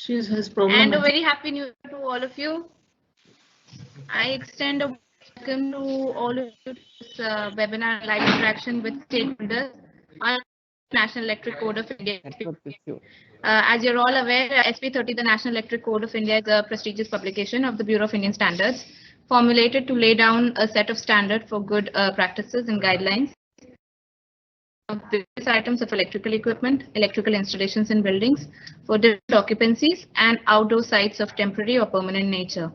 And a very happy new year to all of you. I extend a welcome to all of you to this webinar live interaction with stakeholders on National Electric Code of India. As you're all aware, SP30, the National Electric Code of India, is a prestigious publication of the Bureau of Indian Standards, formulated to lay down a set of standards for good practices and guidelines of various items of electrical equipment, electrical installations in buildings for different occupancies and outdoor sites of temporary or permanent nature.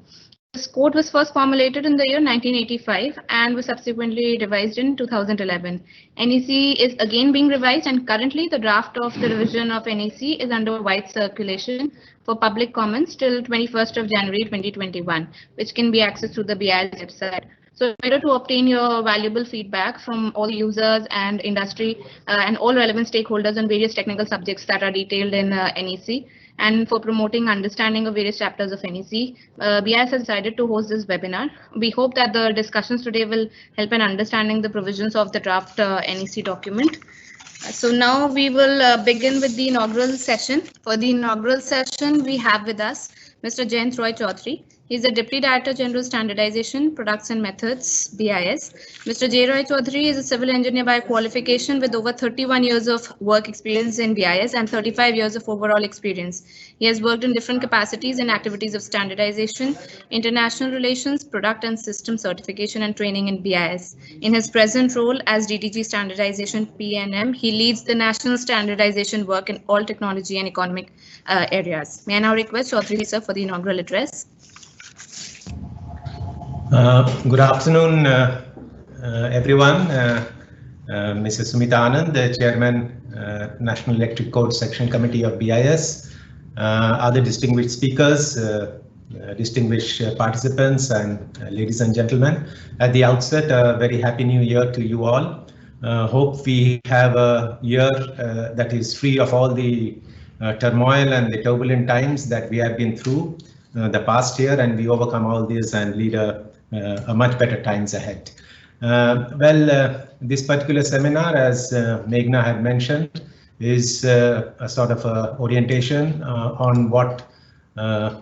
This code was first formulated in the year 1985 and was subsequently revised in 2011. NEC is again being revised, and currently the draft of the revision of NEC is under wide circulation for public comments till 21st of January 2021, which can be accessed through the BI's website. So in order to obtain your valuable feedback from all users and industry and all relevant stakeholders on various technical subjects that are detailed in NEC, and for promoting understanding of various chapters of NEC, BIS has decided to host this webinar. We hope that the discussions today will help in understanding the provisions of the draft NEC document. So now we will begin with the inaugural session. For the inaugural session, we have with us Mr. Chowdhury. He's the Deputy Director General Standardization, Products and Methods, BIS. Mr. Chowdhury is a civil engineer by qualification with over 31 years of work experience in BIS and 35 years of overall experience. He has worked in different capacities and activities of standardization, international relations, product and system certification and training in BIS. In his present role as DDG Standardization PNM, he leads the national standardization work in all technology and economic areas. May I now request Chowdhury sir for the inaugural address. Good afternoon, everyone. Mrs. Sumita Anand, the Chairman, National Electric Code Sectional Committee of BIS, other distinguished speakers, distinguished participants, and ladies and gentlemen. At the outset, a very happy new year to you all. Hope we have a year that is free of all the turmoil and the turbulent times that we have been through the past year, and we overcome all this and lead a much better times ahead. This particular seminar, as Meghna had mentioned, is a sort of a orientation on what the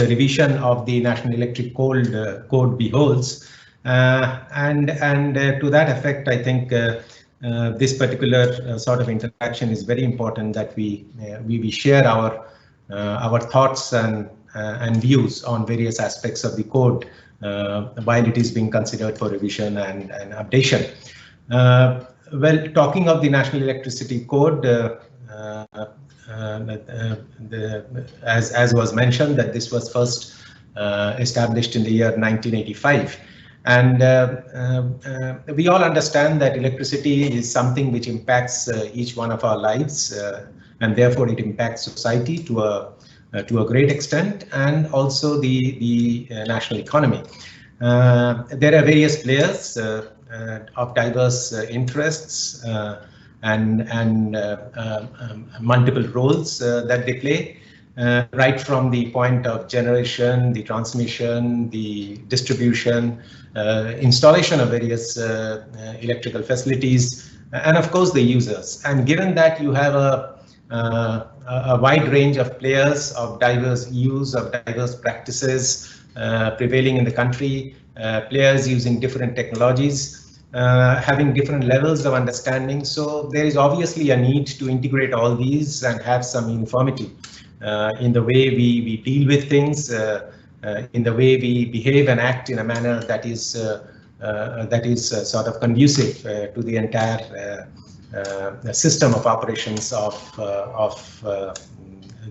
revision of the National Electric Code beholds, and to that effect, I think this particular sort of interaction is very important, that we share our thoughts and views on various aspects of the code while it is being considered for revision and updation. Talking of the National Electricity Code, as was mentioned, that this was first established in the year 1985. And we all understand that electricity is something which impacts each one of our lives, and therefore it impacts society to a great extent, and also the national economy. There are various players of diverse interests and multiple roles that they play, right from the point of generation, the transmission, the distribution, installation of various electrical facilities, and of course the users. And given that you have a wide range of players, of diverse use, of diverse practices prevailing in the country, players using different technologies, having different levels of understanding. So there is obviously a need to integrate all these and have some uniformity in the way we deal with things, in the way we behave and act in a manner that is sort of conducive to the entire system of operations of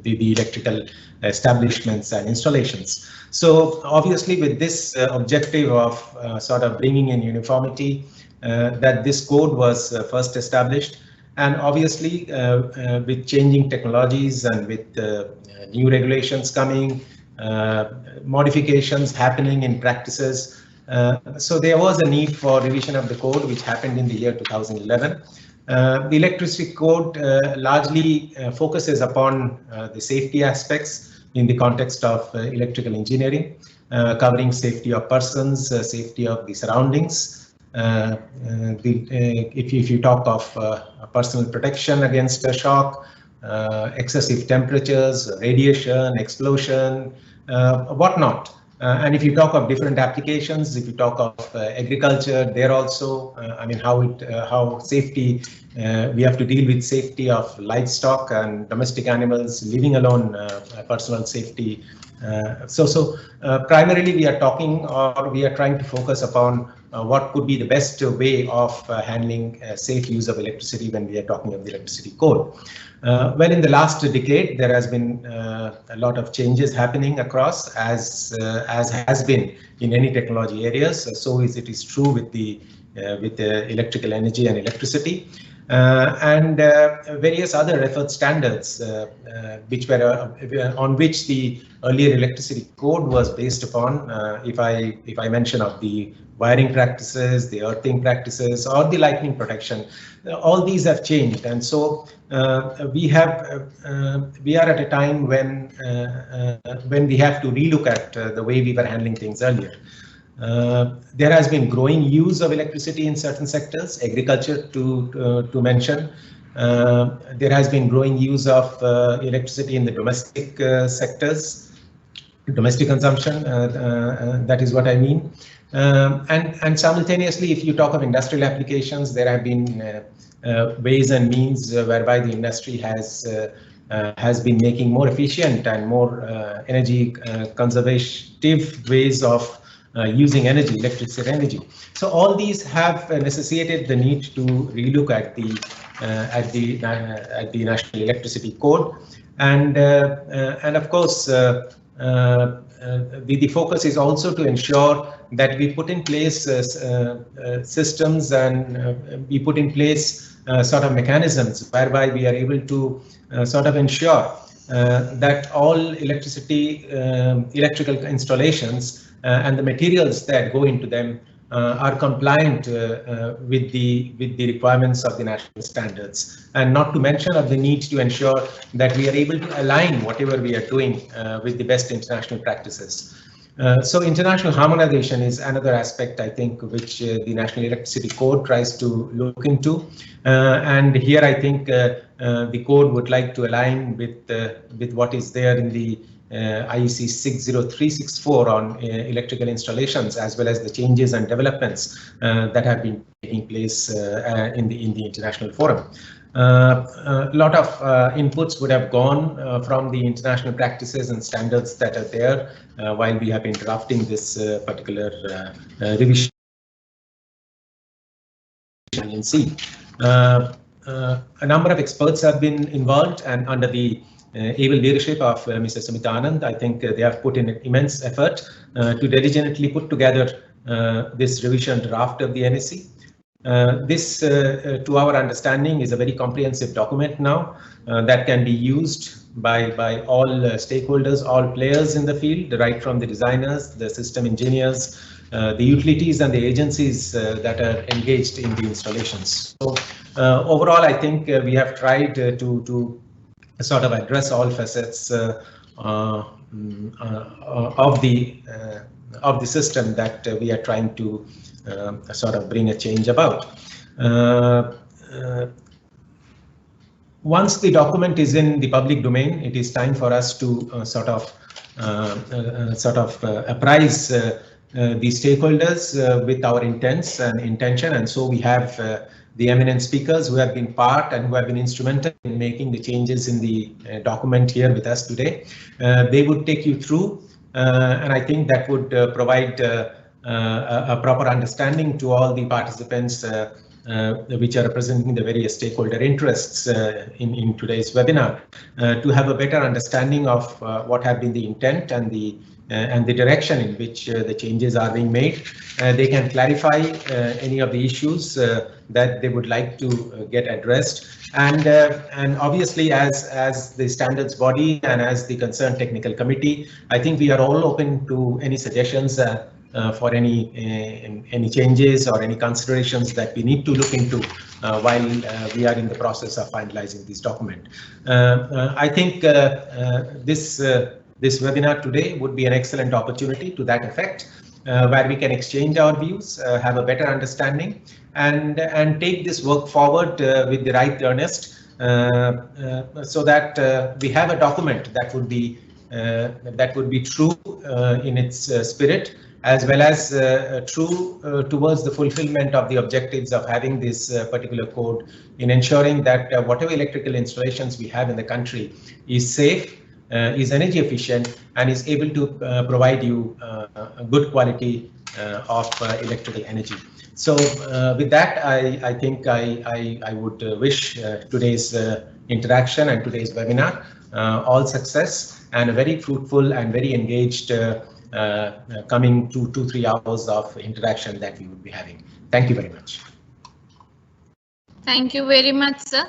the electrical establishments and installations. So obviously with this objective of sort of bringing in uniformity, that this code was first established, and obviously with changing technologies and with new regulations coming, modifications happening in practices, so there was a need for revision of the code, which happened in the year 2011. The electricity code largely focuses upon the safety aspects in the context of electrical engineering, covering safety of persons, safety of the surroundings. If you talk of personal protection against a shock, excessive temperatures, radiation, explosion, whatnot. And if you talk of different applications, if you talk of agriculture, there also, I mean, how safety, we have to deal with safety of livestock and domestic animals, leaving alone personal safety. So primarily we are talking, or we are trying to focus upon what could be the best way of handling safe use of electricity when we are talking of the electricity code. Well, in the last decade, there has been a lot of changes happening across, as has been in any technology areas. So it is true with the electrical energy and electricity. And various other referred standards which were on which the earlier electricity code was based upon. If I mention of the wiring practices, the earthing practices, or the lightning protection, all these have changed, and so we are at a time when we have to relook at the way we were handling things earlier. There has been growing use of electricity in certain sectors, agriculture to mention. There has been growing use of electricity in the domestic sectors, domestic consumption, that is what I mean. And simultaneously, if you talk of industrial applications, there have been ways and means whereby the industry has been making more efficient and more energy conservative ways of using energy, electricity energy. So all these have necessitated the need to relook at the National Electricity Code, and of course the focus is also to ensure that we put in place systems and we put in place sort of mechanisms whereby we are able to sort of ensure that all electrical installations and the materials that go into them are compliant with the requirements of the national standards, and not to mention of the need to ensure that we are able to align whatever we are doing with the best international practices. So international harmonization is another aspect, I think, which the National Electricity Code tries to look into, and here I think the code would like to align with what is there in the IEC 60364 on electrical installations, as well as the changes and developments that have been taking place in the international forum. A lot of inputs would have gone from the international practices and standards that are there while we have been drafting this particular revision in C. A number of experts have been involved, and under the able leadership of Mr. Sumita Anand, I think they have put in an immense effort to diligently put together this revision draft of the NEC. This, to our understanding, is a very comprehensive document now that can be used by all stakeholders, all players in the field, right from the designers, the system engineers, the utilities and the agencies that are engaged in the installations. So overall, I think we have tried to sort of address all facets of the system that we are trying to sort of bring a change about. Once the document is in the public domain, it is time for us to sort of apprise the stakeholders with our intents and intention, and so we have the eminent speakers who have been part and who have been instrumental in making the changes in the document here with us today. They would take you through, and I think that would provide a proper understanding to all the participants which are representing the various stakeholder interests in today's webinar, to have a better understanding of what have been the intent and the direction in which the changes are being made. They can clarify any of the issues that they would like to get addressed, and obviously as the standards body and as the concerned technical committee, I think we are all open to any suggestions for any changes or any considerations that we need to look into while we are in the process of finalizing this document. I think this webinar today would be an excellent opportunity to that effect, where we can exchange our views, have a better understanding, and take this work forward with the right earnest, so that we have a document that would be true in its spirit, as well as true towards the fulfillment of the objectives of having this particular code, in ensuring that whatever electrical installations we have in the country is safe, is energy efficient, and is able to provide you a good quality of electrical energy. So with that, I think I would wish today's interaction and today's webinar all success and a very fruitful and very engaged coming 2 to 3 hours of interaction that we would be having. Thank you very much. Thank you very much, sir.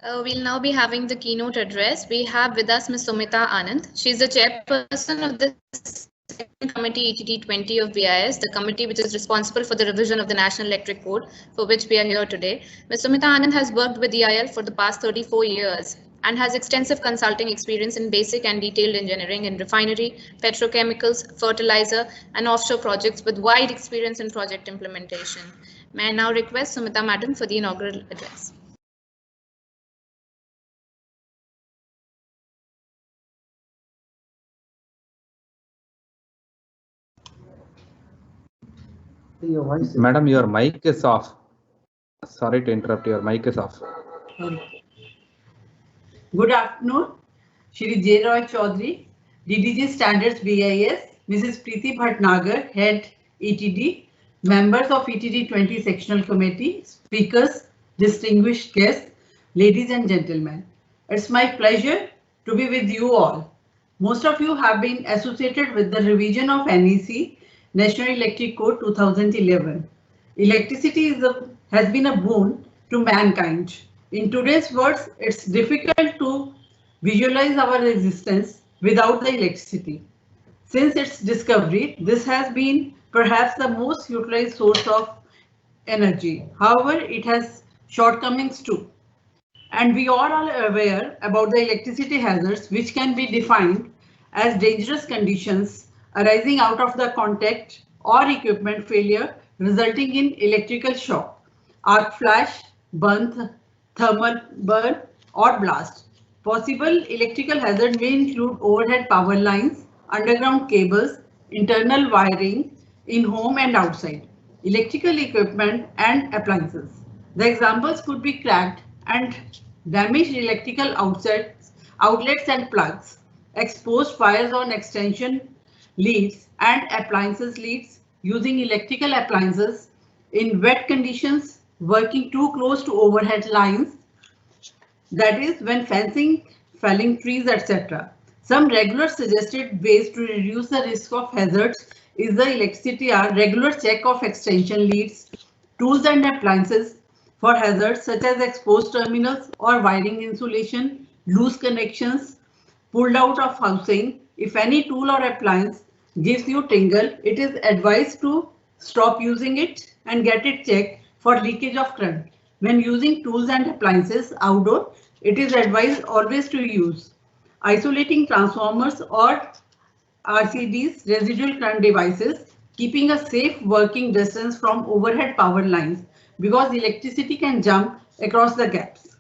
We'll now be having the keynote address. We have with us Ms. Sumita Anand. She's the chairperson of the Sectional Committee ETD20 of BIS, the committee which is responsible for the revision of the National Electric Code, for which we are here today. Ms. Sumita Anand has worked with EIL for the past 34 years and has extensive consulting experience in basic and detailed engineering in refinery, petrochemicals, fertilizer, and offshore projects, with wide experience in project implementation. May I now request Sumita Madam for the inaugural address. Madam, your mic is off. Sorry to interrupt, your mic is off. Good afternoon, Shri J. Roy Chowdhury, DDG Standards BIS, Mrs. Priti Bhatnagar, Head ETD, members of ETD 20 Sectional Committee, speakers, distinguished guests, ladies and gentlemen. It's my pleasure to be with you all. Most of you have been associated with the revision of NEC, National Electric Code 2011. Electricity has been a boon to mankind. In today's world, it's difficult to visualize our existence without the electricity. Since its discovery, this has been perhaps the most utilized source of energy. However, it has shortcomings too. And we all are aware about the electricity hazards, which can be defined as dangerous conditions arising out of the contact or equipment failure resulting in electrical shock, arc flash, burn, thermal burn, or blast. Possible electrical hazard may include overhead power lines, underground cables, internal wiring in home and outside, electrical equipment and appliances. The examples could be cracked and damaged electrical outlets and plugs, exposed fires on extension leads and appliances leads, using electrical appliances in wet conditions, working too close to overhead lines, that is when fencing, felling trees, etc. Some regular suggested ways to reduce the risk of hazards is the electricity are regular check of extension leads, tools and appliances for hazards such as exposed terminals or wiring insulation, loose connections, pulled out of housing. If any tool or appliance gives you tingle, it is advised to stop using it and get it checked for leakage of current. When using tools and appliances outdoor, it is advised always to use isolating transformers or RCDs, residual current devices, keeping a safe working distance from overhead power lines because electricity can jump across the gaps.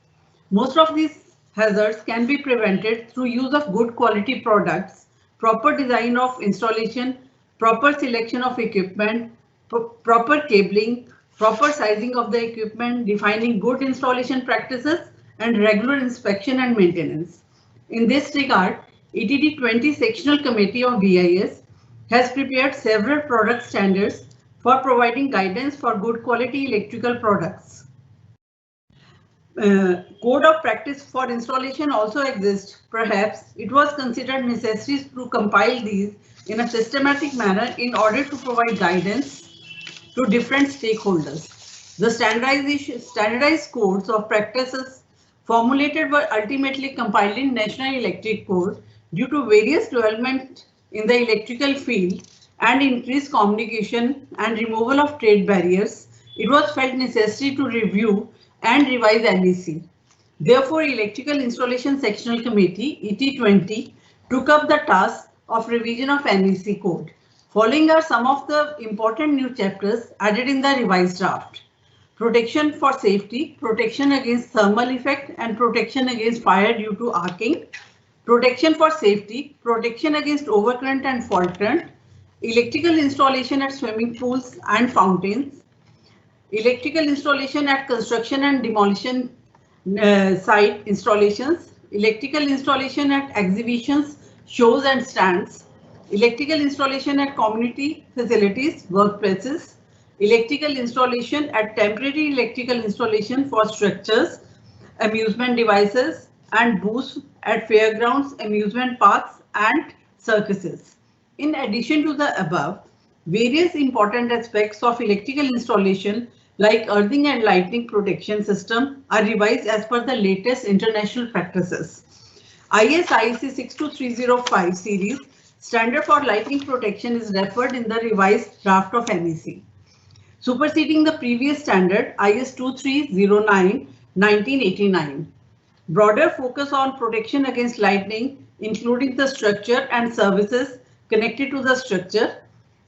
Most of these hazards can be prevented through use of good quality products, proper design of installation, proper selection of equipment, proper cabling, proper sizing of the equipment, defining good installation practices, and regular inspection and maintenance. In this regard, ETD 20 Sectional Committee of BIS has prepared several product standards for providing guidance for good quality electrical products. Code of practice for installation also exists. Perhaps it was considered necessary to compile these in a systematic manner in order to provide guidance to different stakeholders. The standardized codes of practices formulated were ultimately compiled in National Electric Code due to various developments in the electrical field and increased communication and removal of trade barriers. It was felt necessary to review and revise NEC. Therefore, Electrical Installation Sectional Committee ET20 took up the task of revision of NEC code. Following are some of the important new chapters added in the revised draft. protection for safety, protection against thermal effect and protection against fire due to arcing, protection for safety, protection against overcurrent and fault current, electrical installation at swimming pools and fountains, electrical installation at construction and demolition site installations, electrical installation at exhibitions, shows and stands, electrical installation at community facilities, workplaces, electrical installation at temporary electrical installation for structures, amusement devices and booths at fairgrounds, amusement parks and circuses. In addition to the above, various important aspects of electrical installation like earthing and lightning protection system are revised as per the latest international practices. IS/IEC 62305 series standard for lightning protection is referred in the revised draft of NEC, superseding the previous standard IS 2309 1989. Broader focus on protection against lightning, including the structure and services connected to the structure,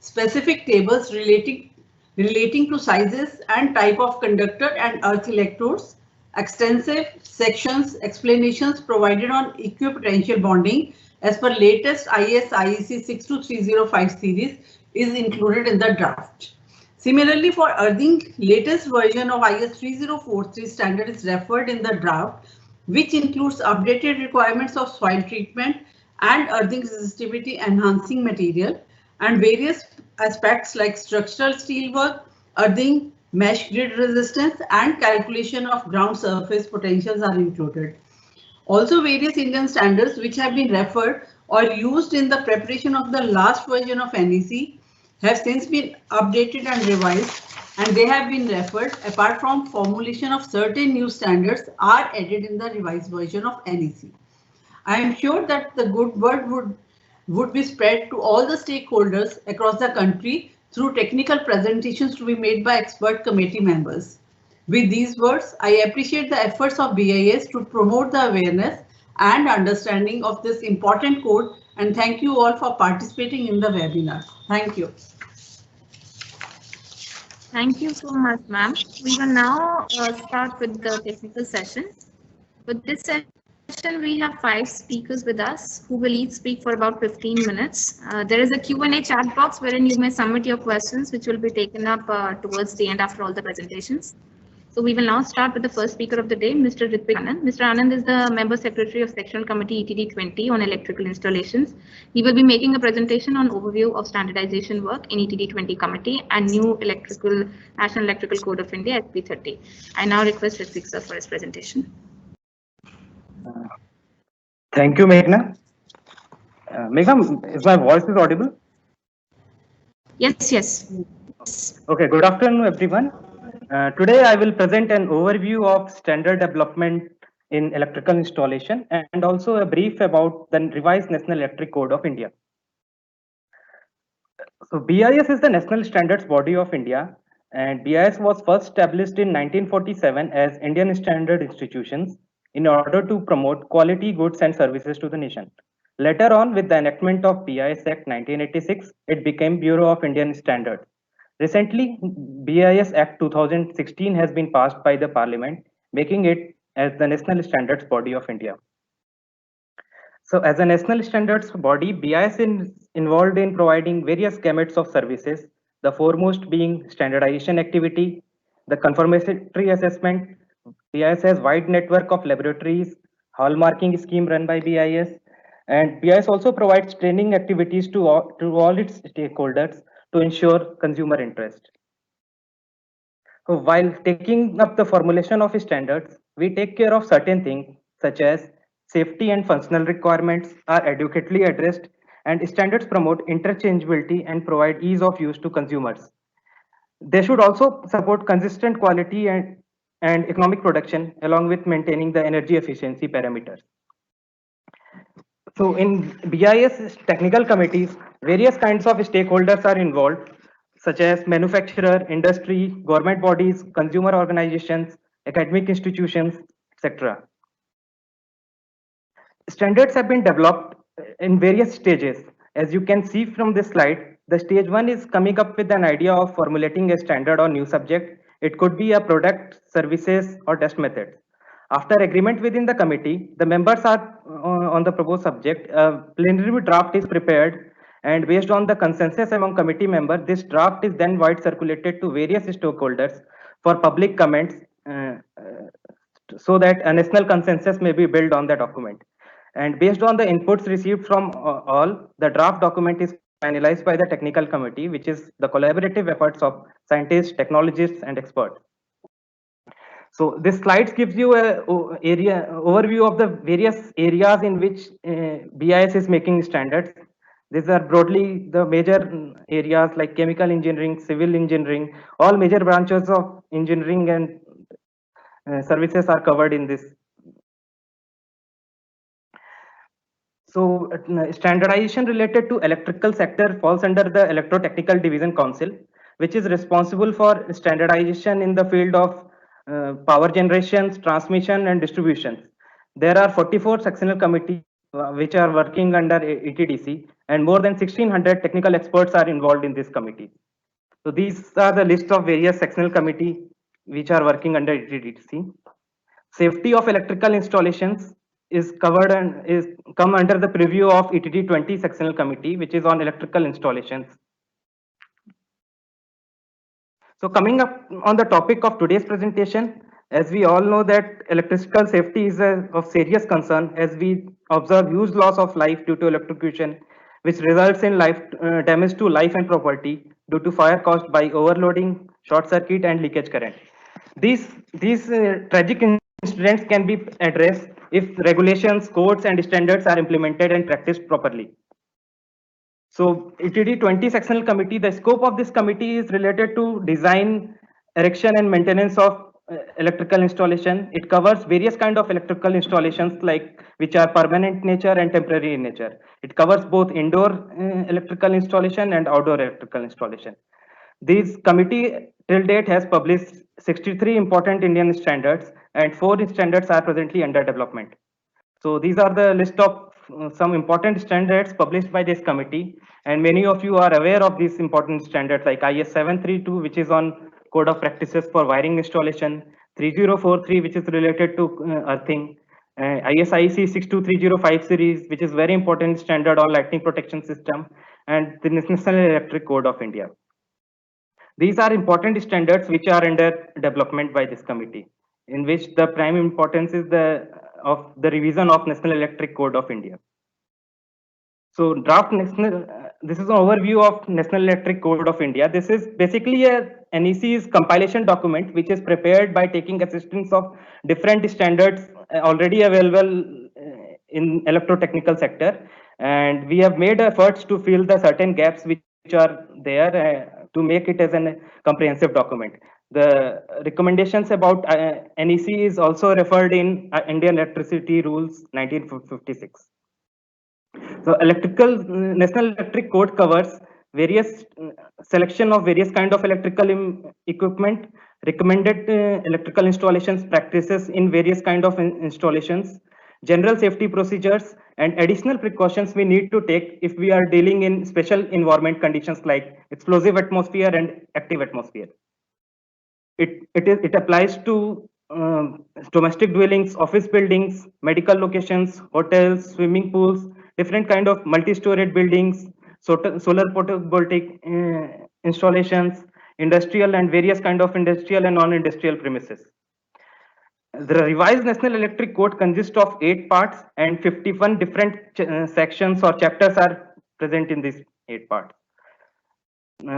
specific tables relating to sizes and type of conductor and earth electrodes, extensive sections, explanations provided on equipotential bonding as per latest IS/IEC 62305 series is included in the draft. Similarly, for earthing, latest version of IS 3043 standard is referred in the draft, which includes updated requirements of soil treatment and earthing resistivity enhancing material, and various aspects like structural steelwork, earthing, mesh grid resistance, and calculation of ground surface potentials are included. Also, various Indian standards which have been referred or used in the preparation of the last version of NEC have since been updated and revised, and they have been referred. Apart from formulation of certain new standards are added in the revised version of NEC. I am sure that the good word would be spread to all the stakeholders across the country through technical presentations to be made by expert committee members. With these words, I appreciate the efforts of BIS to promote the awareness and understanding of this important code, and thank you all for participating in the webinar. Thank you. Thank you so much, ma'am. We will now start with the technical session. With this session, we have 5 speakers with us who will each speak for about 15 minutes. There is a Q&A chat box wherein you may submit your questions, which will be taken up towards the end after all the presentations. So we will now start with the first speaker of the day, Mr. Ritwik Anand. Mr. Anand is the Member Secretary of Sectional Committee ETD 20 on electrical installations. He will be making a presentation on overview of standardization work in ETD 20 committee and new National Electrical Code of India SP 30. I now request Ritwik sir for his presentation. Thank you, Meghna. Meghna, is my voice is audible? Yes, yes. Okay, good afternoon, everyone. Today, I will present an overview of standard development in electrical installation and also a brief about the revised National Electric Code of India. So BIS is the national standards body of India, and BIS was first established in 1947 as Indian Standard Institutions in order to promote quality goods and services to the nation. Later on, with the enactment of BIS Act 1986, it became Bureau of Indian Standards. Recently, BIS Act 2016 has been passed by the Parliament, making it as the National Standards Body of India. So as a national standards body, BIS is involved in providing various gamuts of services, the foremost being standardization activity, the confirmatory assessment. BIS has wide network of laboratories, hallmarking scheme run by BIS, and BIS also provides training activities to all its stakeholders to ensure consumer interest. So while taking up the formulation of standards, we take care of certain things such as safety and functional requirements are adequately addressed, and standards promote interchangeability and provide ease of use to consumers. They should also support consistent quality and economic production along with maintaining the energy efficiency parameters. So in BIS technical committees, various kinds of stakeholders are involved, such as manufacturer, industry, government bodies, consumer organizations, academic institutions, etc. Standards have been developed in various stages. As you can see from this slide, the stage 1 is coming up with an idea of formulating a standard or new subject. It could be a product, services, or test methods. After agreement within the committee, the members are on the proposed subject. A plenary draft is prepared, and based on the consensus among committee members, this draft is then wide circulated to various stakeholders for public comments, so that a national consensus may be built on the document. And based on the inputs received from all, the draft document is finalized by the technical committee, which is the collaborative efforts of scientists, technologists, and experts. So this slide gives you a overview of the various areas in which BIS is making standards. These are broadly the major areas like chemical engineering, civil engineering, all major branches of engineering and services are covered in this. So standardization related to electrical sector falls under the Electrotechnical Division Council, which is responsible for standardization in the field of power generations, transmission, and distribution. There are 44 sectional committees which are working under ETDC, and more than 1600 technical experts are involved in this committee. So these are the list of various sectional committees which are working under ETDC. Safety of electrical installations is covered and is come under the preview of ETD 20 sectional committee, which is on electrical installations. So coming up on the topic of today's presentation, as we all know that electrical safety is of serious concern as we observe huge loss of life due to electrocution, which results in damage to life and property due to fire caused by overloading, short circuit, and leakage current. These tragic incidents can be addressed if regulations, codes, and standards are implemented and practiced properly. So ETD 20 sectional committee, the scope of this committee is related to design, erection, and maintenance of electrical installation. It covers various kind of electrical installations like which are permanent nature and temporary in nature. It covers both indoor electrical installation and outdoor electrical installation. This committee till date has published 63 important Indian standards, and 4 standards are presently under development. So these are the list of some important standards published by this committee, and many of you are aware of these important standards like IS 732, which is on code of practices for wiring installation, 3043, which is related to earthing, ISIC 62305 series, which is very important standard on lightning protection system, and the National Electric Code of India. These are important standards which are under development by this committee, in which the prime importance is the revision of National Electric Code of India. So this is an overview of National Electric Code of India. This is basically a NEC's compilation document, which is prepared by taking assistance of different standards already available in electrotechnical sector. And we have made efforts to fill the certain gaps which are there to make it as a comprehensive document. The recommendations about NEC is also referred in Indian Electricity Rules 1956. So National Electric Code covers various selection of various kind of electrical equipment, recommended electrical installations practices in various kind of installations, general safety procedures, and additional precautions we need to take if we are dealing in special environment conditions like explosive atmosphere and active atmosphere. It applies to domestic dwellings, office buildings, medical locations, hotels, swimming pools, different kind of multi-storied buildings, solar photovoltaic installations, industrial and various kind of industrial and non-industrial premises. The revised National Electric Code consists of 8 parts, and 51 different sections or chapters are present in these 8 parts.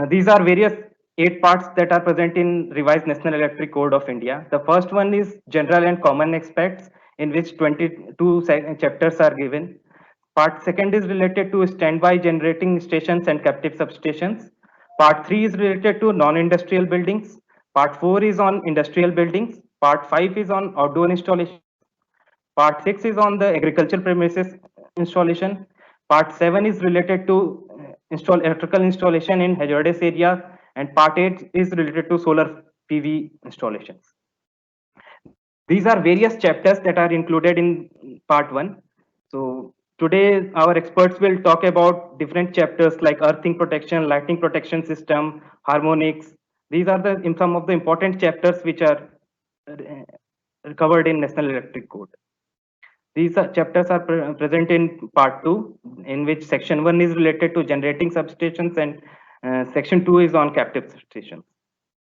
These are various 8 parts that are present in revised National Electric Code of India. The first one is general and common aspects, in which 22 chapters are given. Part second is related to standby generating stations and captive substations. Part 3 is related to non-industrial buildings. Part 4 is on industrial buildings. Part 5 is on outdoor installation. Part 6 is on the agricultural premises installation. Part 7 is related to electrical installation in hazardous area, and Part 8 is related to solar PV installations. These are various chapters that are included in Part 1. So today our experts will talk about different chapters like earthing protection, lightning protection system, harmonics, These are some of the important chapters which are covered in National Electric Code. These chapters are present in part 2, in which section 1 is related to generating substations and section 2 is on captive substations.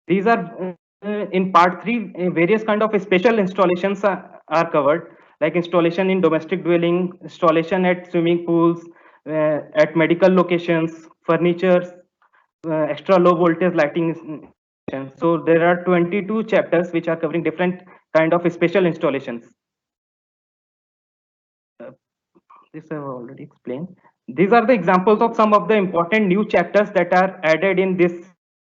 These are in part 3, various kind of special installations are covered, like installation in domestic dwelling, installation at swimming pools, at medical locations, furniture, extra low voltage lighting. So there are 22 chapters which are covering different kind of special installations. This I have already explained. These are the examples of some of the important new chapters that are added in this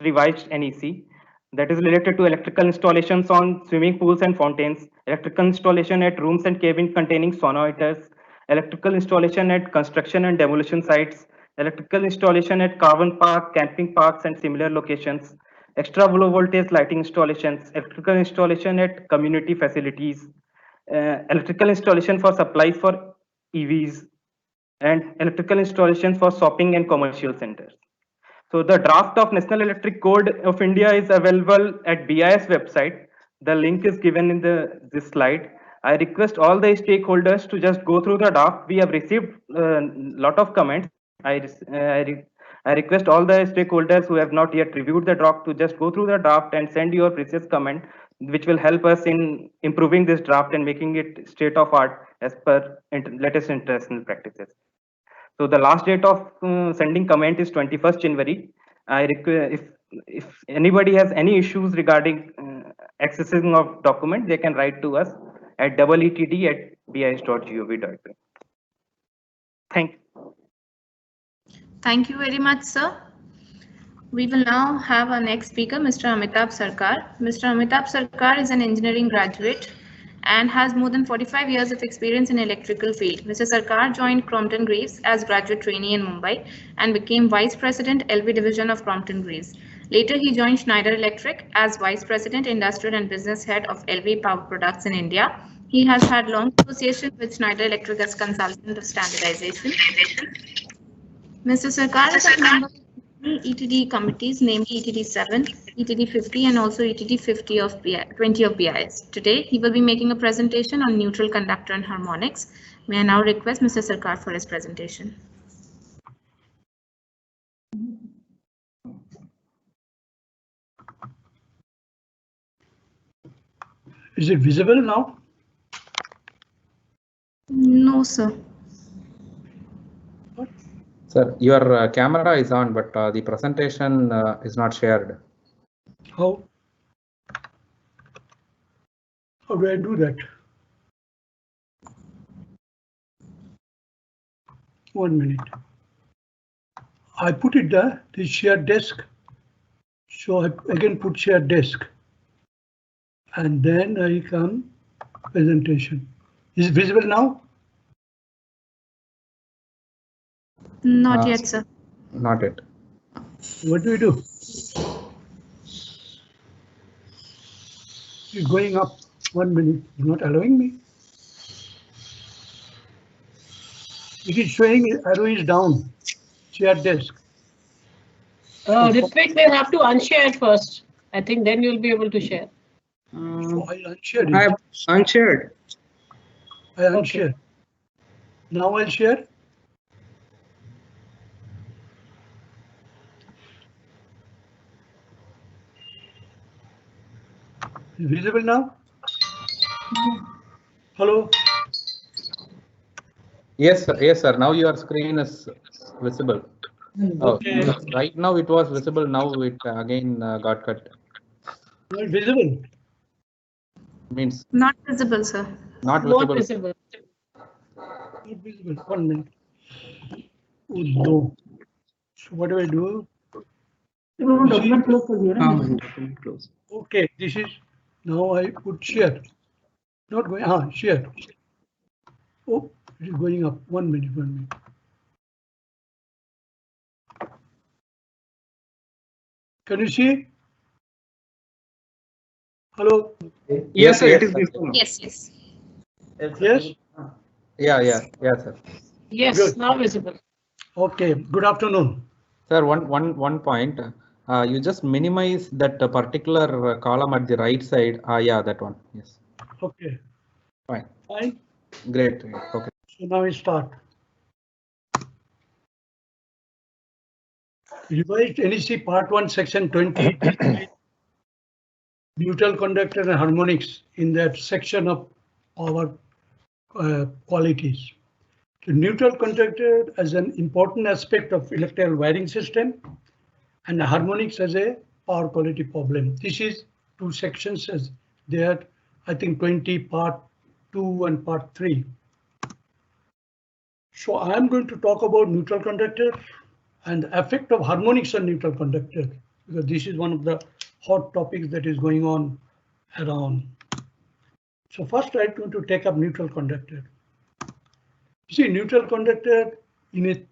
revised NEC. That is related to electrical installations on swimming pools and fountains, electrical installation at rooms and cabins containing sauna heaters, electrical installation at construction and demolition sites, electrical installation at caravan park, camping parks and similar locations, extra low voltage lighting installations, electrical installation at community facilities, electrical installation for supplies for EVs, and electrical installations for shopping and commercial centers. So the draft of National Electric Code of India is available at BIS website. The link is given in this slide. I request all the stakeholders to just go through the draft. We have received a lot of comments. I request all the stakeholders who have not yet reviewed the draft to just go through the draft and send your precious comment, which will help us in improving this draft and making it state of art as per latest international practices. So the last date of sending comment is 21st January. I request if anybody has any issues regarding accessing of document, they can write to us at etd@bis.gov.in. Thank you. Thank you very much, sir. We will now have our next speaker, Mr. Amitabh Sarkar. Mr. Amitabh Sarkar is an engineering graduate and has more than 45 years of experience in electrical field. Mr. Sarkar joined Crompton Greaves as graduate trainee in Mumbai and became Vice President, LV Division of Crompton Greaves. Later, he joined Schneider Electric as Vice President, Industrial and Business Head of LV Power Products in India. He has had long association with Schneider Electric as consultant of standardization. Mr. Sarkar is a member of ETD committees, namely ETD 7, ETD 50, and also ETD 20 of BIS. Today, he will be making a presentation on neutral conductor and harmonics. May I now request Mr. Sarkar for his presentation. Is it visible now? No, sir. Sir, your camera is on, but the presentation is not shared. How do I do that? 1 minute. I put it there, the shared desk. So I again put shared desk. And then I come presentation. Is it visible now? Not yet, sir. Not yet. What do we do? It's going up 1 minute. It's not allowing me. It is showing arrow is down. Shared desk. Ritwik, they have to unshare first. I think then you'll be able to share. So I'll unshare it. I have unshared. I unshare. Now I'll share. Visible now? Hello? Yes, sir. Yes, sir. Now your screen is visible. Okay. Oh, right now it was visible. Now it again got cut. Not visible? Means Not visible, sir. not Not visible. visible. Not visible. 1 minute. Oh no. So what do I do? Document close. Okay, this is now I put share. Not going, share. Oh, it is going up. 1 minute, 1 minute. Can you see? Hello? Yes, Yes, it is visible. Yes, yes. Yes? Yeah, sir. Yes, Good. now visible. Okay, good afternoon. Sir, one point. You just minimize that particular column at the right side. Yeah, that one. Yes. Okay. Fine. Fine. Great. Okay. So now we start. Revised NEC Part 1, Section 20. Neutral conductor and harmonics in that section of our qualities. The neutral conductor as an important aspect of electrical wiring system and the harmonics as a power quality problem. This is two sections as there, I think 20 part 2 and part 3. So I'm going to talk about neutral conductor and the effect of harmonics on neutral conductor, because this is one of the hot topics that is going on around. So first I'm going to take up neutral conductor. You see, neutral conductor in a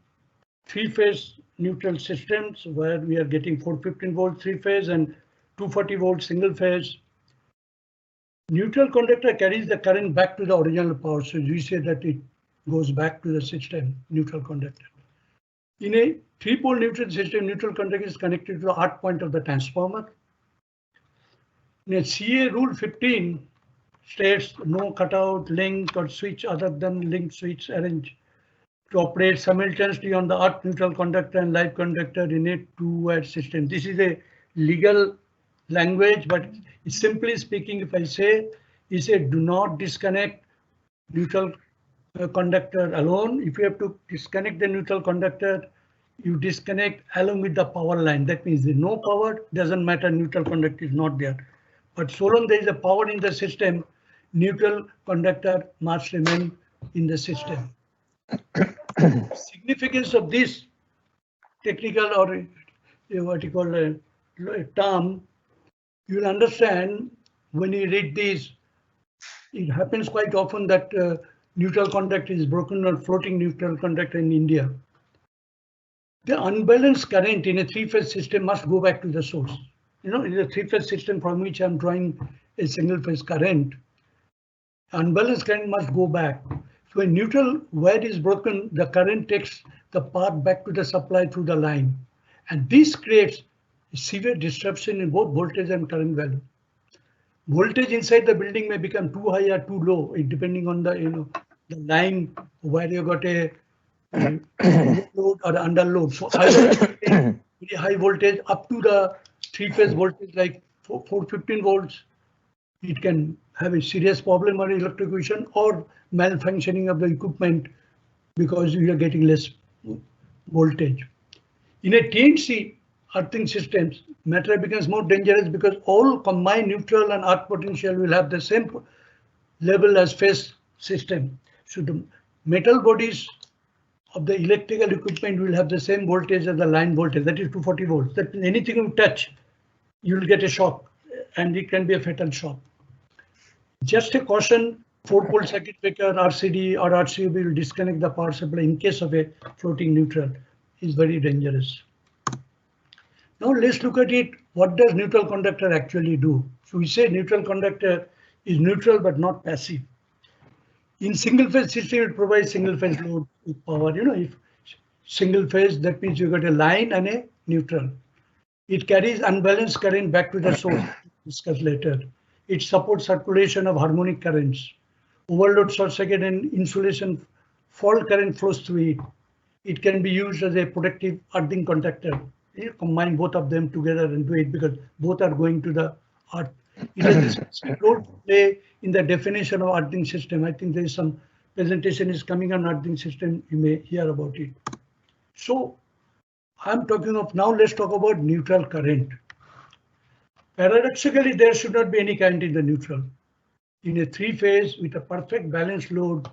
three-phase neutral systems where we are getting 415 volt three-phase and 240 volt single phase. Neutral conductor carries the current back to the original power. So we say that it goes back to the system, neutral conductor. In a three-pole neutral system, neutral conductor is connected to the arc point of the transformer. In a CA rule 15 states no cutout, link or switch other than link switch arranged to operate simultaneously on the arc neutral conductor and live conductor in a two-wire system. This is a legal language, but simply speaking, if I say, do not disconnect neutral conductor alone. If you have to disconnect the neutral conductor, you disconnect along with the power line. That means there's no power, doesn't matter, neutral conductor is not there. But so long there is a power in the system, neutral conductor must remain in the system. Significance of this technical or what you call a term, you will understand when you read this. It happens quite often that neutral conductor is broken or floating neutral conductor in India. The unbalanced current in a three-phase system must go back to the source. You know, in a three-phase system from which I'm drawing a single-phase current, unbalanced current must go back. So when neutral wire is broken, the current takes the path back to the supply through the line. And this creates severe disruption in both voltage and current value. Voltage inside the building may become too high or too low, depending on the the line where you got a load or under load. So very high voltage up to the three-phase voltage like 415 volts, it can have a serious problem or electrocution or malfunctioning of the equipment because you are getting less voltage. In a TNC earthing systems, matter becomes more dangerous because all combined neutral and arc potential will have the same level as phase system. So the metal bodies of the electrical equipment will have the same voltage as the line voltage, that is 240 volts. That means anything you touch, you will get a shock, and it can be a fatal shock. Just a caution, 4-pole circuit breaker, RCD or RCB will disconnect the power supply in case of a floating neutral. Is very dangerous. Now let's look at it. What does neutral conductor actually do? So we say neutral conductor is neutral but not passive. In single phase system, it provides single phase load with power. You know, if single phase, that means you got a line and a neutral. It carries unbalanced current back to the source. Discuss later. It supports circulation of harmonic currents. Overload short circuit and insulation fault current flows through it. It can be used as a protective earthing conductor. You combine both of them together and do it because both are going to the earth. It has a role to play in the definition of earthing system. I think there is some presentation is coming on earthing system. You may hear about it. So I'm talking of now. Let's talk about neutral current. Paradoxically, there should not be any current in the neutral. In a three-phase with a perfect balanced load,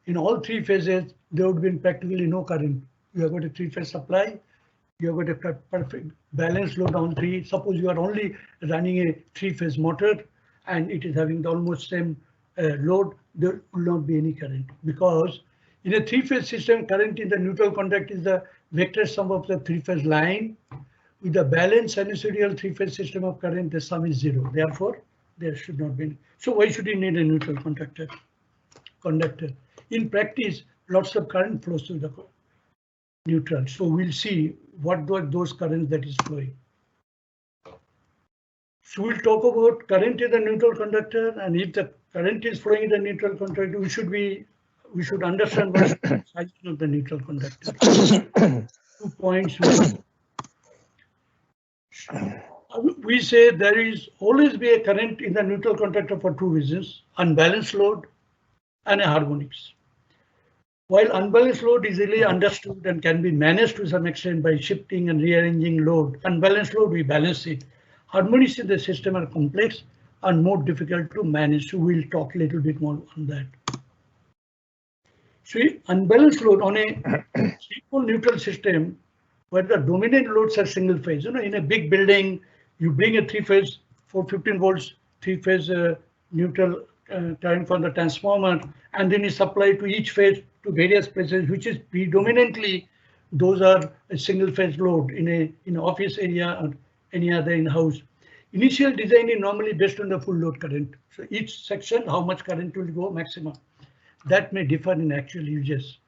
in all three phases, there would be practically no current. You have got a three-phase supply. You have got a perfect balanced load on three. Suppose you are only running a three-phase motor and it is having the almost same load, there will not be any current because in a three-phase system, current in the neutral conductor is the vector sum of the three-phase line. With the balanced sinusoidal three-phase system of current, the sum is 0. Therefore, there should not be. So why should you need a neutral conductor? In practice, lots of current flows through the neutral. So we'll see what those currents that is flowing. So we'll talk about current in the neutral conductor, and if the current is flowing in the neutral conductor, we should understand what is the size of the neutral conductor. 2 points. We say there is always be a current in the neutral conductor for 2 reasons: unbalanced load and a harmonics. While unbalanced load is easily understood and can be managed to some extent by shifting and rearranging load, unbalanced load we balance it. Harmonics in the system are complex and more difficult to manage, so we'll talk a little bit more on that. See, unbalanced load on a simple neutral system where the dominant loads are single phase. In a big building, you bring a 3-phase 415 volts 3-phase neutral current from the transformer, and then you supply to each phase to various places, which is predominantly those are a single phase load in an office area or any other in-house. Initial design is normally based on the full load current. So each section, how much current will go maximum. That may differ in actual uses.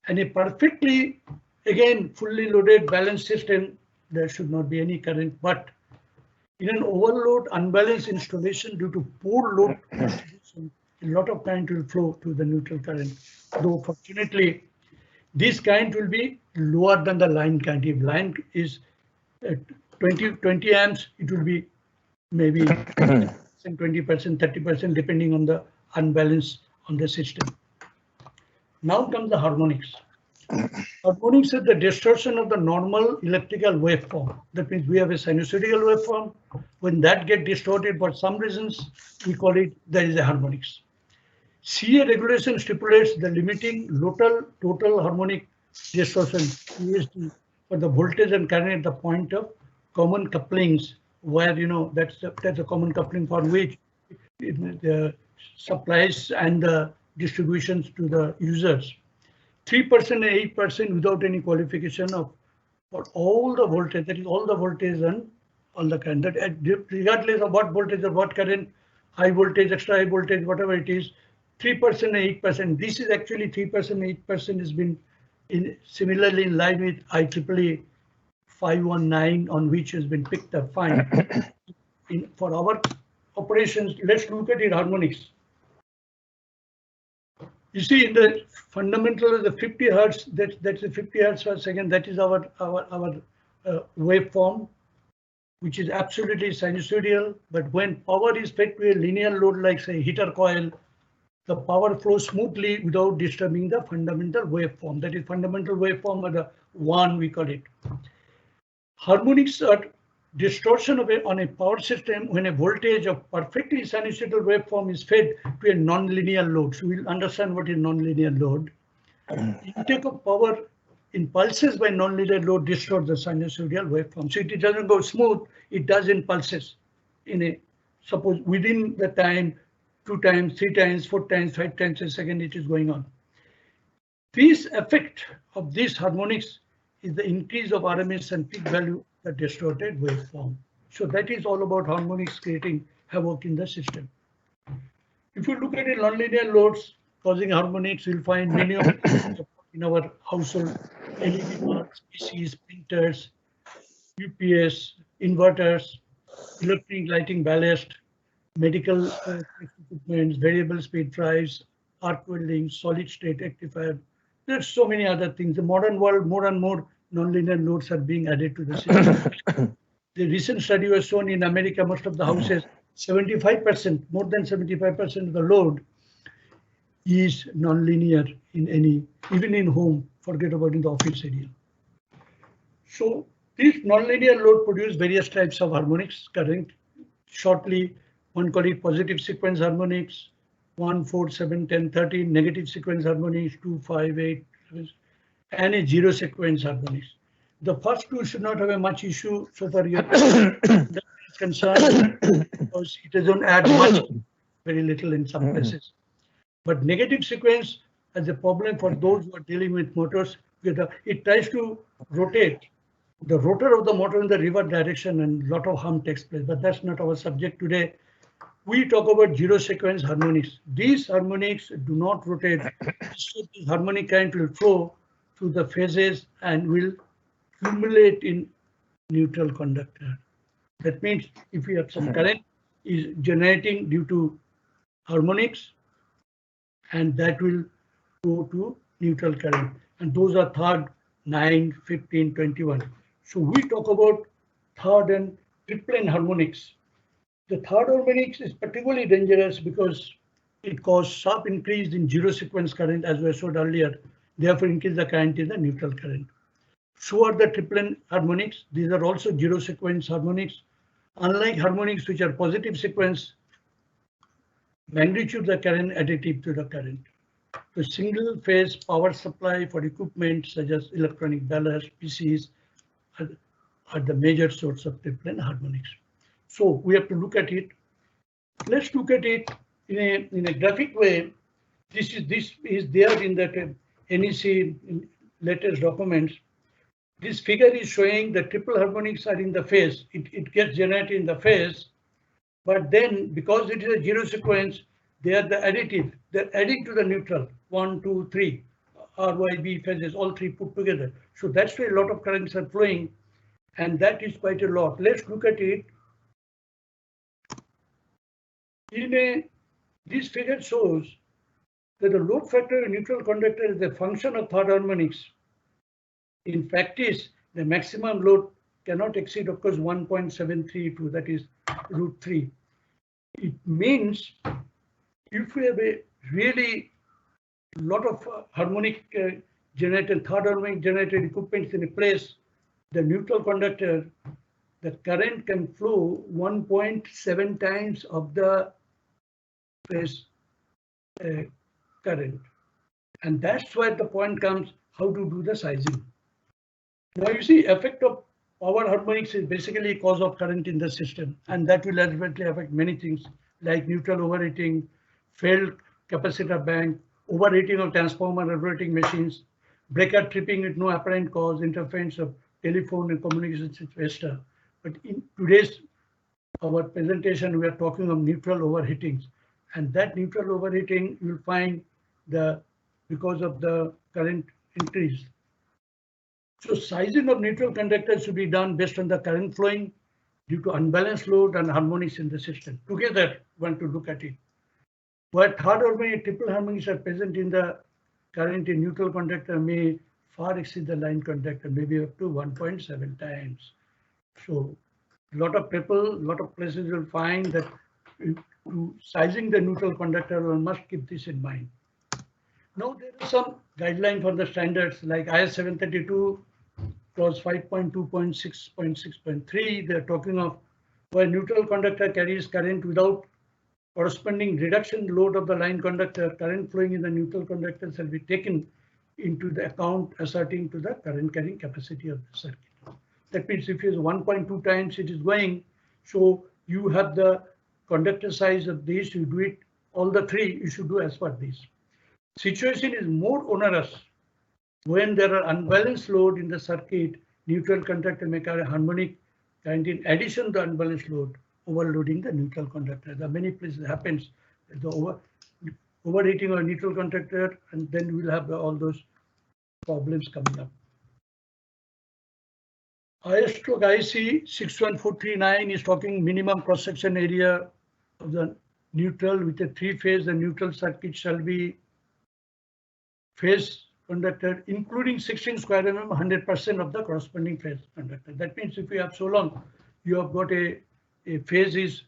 And a perfectly, again, fully loaded balanced system, there should not be any current. But in an overload, unbalanced installation due to poor load distribution, a lot of current will flow to the neutral current. Though fortunately, this current will be lower than the line current. If line is 20 amps, it will be maybe 20%, 30%, depending on the unbalance on the system. Now comes the harmonics. Harmonics is the distortion of the normal electrical waveform. That means we have a sinusoidal waveform. When that gets distorted for some reasons, we call it there is a harmonics. CA regulation stipulates the limiting total harmonic distortion (TSD) for the voltage and current at the point of common couplings, where that's a common coupling for which the supplies and the distributions to the users. 3% and 8% without any qualification of for all the voltage, that is all the voltage and all the current, that regardless of what voltage or what current, high voltage, extra high voltage, whatever it is, 3% and 8%. This is actually 3% and 8% has been similarly in line with IEEE 519, on which has been picked up fine. For our operations, let's look at it harmonics. You see, in the fundamental of the 50 hertz, that's the 50 hertz per second. That is our waveform, which is absolutely sinusoidal. But when power is fed to a linear load, like say heater coil, the power flows smoothly without disturbing the fundamental waveform. That is fundamental waveform, or the one we call it. Harmonics are distortion on a power system when a voltage of perfectly sinusoidal waveform is fed to a non-linear load. So we'll understand what is non-linear load. Intake of power in pulses by non-linear load distorts the sinusoidal waveform. So it doesn't go smooth, it does in pulses. Suppose within the time, 2 times, 3 times, 4 times, 5 times a second it is going on. This effect of this harmonics is the increase of RMS and peak value, the distorted waveform. So that is all about harmonics creating havoc in the system. If you look at it, nonlinear loads causing harmonics, you'll find many of them in our household: LED bulbs, PCs, printers, UPS, inverters, electronic lighting ballast, medical equipment, variable speed drives, arc welding, solid state rectifier. There's so many other things. The modern world, more and more nonlinear loads are being added to the system. The recent study was shown in America, most of the houses, 75%, more than 75% of the load is nonlinear even in home, forget about in the office area. So this nonlinear load produce various types of harmonics current. Shortly, one call it positive sequence harmonics, 1, 4, 7, 10, 13, negative sequence harmonics, 2, 5, 8, and a 0 sequence harmonics. The first two should not have a much issue so far you're concerned, because it doesn't add much, very little in some places. But negative sequence has a problem for those who are dealing with motors. It tries to rotate the rotor of the motor in the reverse direction, and a lot of harm takes place. But that's not our subject today. We talk about 0 sequence harmonics. These harmonics do not rotate. So the harmonic current will flow through the phases and will accumulate in neutral conductor. That means if we have some current is generating due to harmonics, and that will go to neutral current. And those are third, 9, 15, 21. So we talk about third and triplet harmonics. The third harmonics is particularly dangerous because it causes sharp increase in zero sequence current, as we showed earlier. Therefore, increase the current in the neutral current. So are the triplet harmonics. These are also zero sequence harmonics. Unlike harmonics, which are positive sequence, magnitude of the current additive to the current. The single phase power supply for equipment such as electronic ballast, PCs are the major source of triplet harmonics. So we have to look at it. Let's look at it in a graphic way. This is there in that NEC latest documents. This figure is showing the triple harmonics are in the phase. It gets generated in the phase, but then because it is a zero sequence, they are the additive. They're adding to the neutral. 1, 2, 3 RYB phases, all three put together. So that's why a lot of currents are flowing, and that is quite a lot. Let's look at it. This figure shows that the load factor in neutral conductor is a function of third harmonics. In practice, the maximum load cannot exceed, of course, 1.732, that is √3. It means if we have a really lot of harmonic generated, third harmonic generated equipment in a place, the neutral conductor, the current can flow 1.7 times of the phase current. And that's where the point comes, how to do the sizing. Now you see, effect of power harmonics is basically cause of current in the system, and that will ultimately affect many things like neutral overheating, failed capacitor bank, overheating of transformer operating machines, breaker tripping with no apparent cause, interference of telephone and communication system. But in today's our presentation, we are talking of neutral overheatings, and that neutral overheating you will find because of the current increase. So sizing of neutral conductors should be done based on the current flowing due to unbalanced load and harmonics in the system. Together, we want to look at it. Where third harmonic, triple harmonics are present in the current in neutral conductor may far exceed the line conductor, maybe up to 1.7 times. So a lot of people, a lot of places will find that sizing the neutral conductor, one must keep this in mind. Now there are some guidelines for the standards like IS 732 clause 5.2.6.6.3. They're talking of where neutral conductor carries current without corresponding reduction load of the line conductor, current flowing in the neutral conductor shall be taken into the account asserting to the current carrying capacity of the circuit. That means if it is 1.2 times it is going, so you have the conductor size of this, you do it all the three, you should do as per this. Situation is more onerous when there are unbalanced load in the circuit. Neutral conductor may carry harmonic current in addition to unbalanced load, overloading the neutral conductor. There are many places happens the overheating of neutral conductor, and then we'll have all those problems coming up. IS/IC 61439 is talking minimum cross-section area of the neutral with a three-phase. The neutral circuit shall be phase conductor including 16 square mm, 100% of the corresponding phase conductor. That means if you have so long, you have got a phase is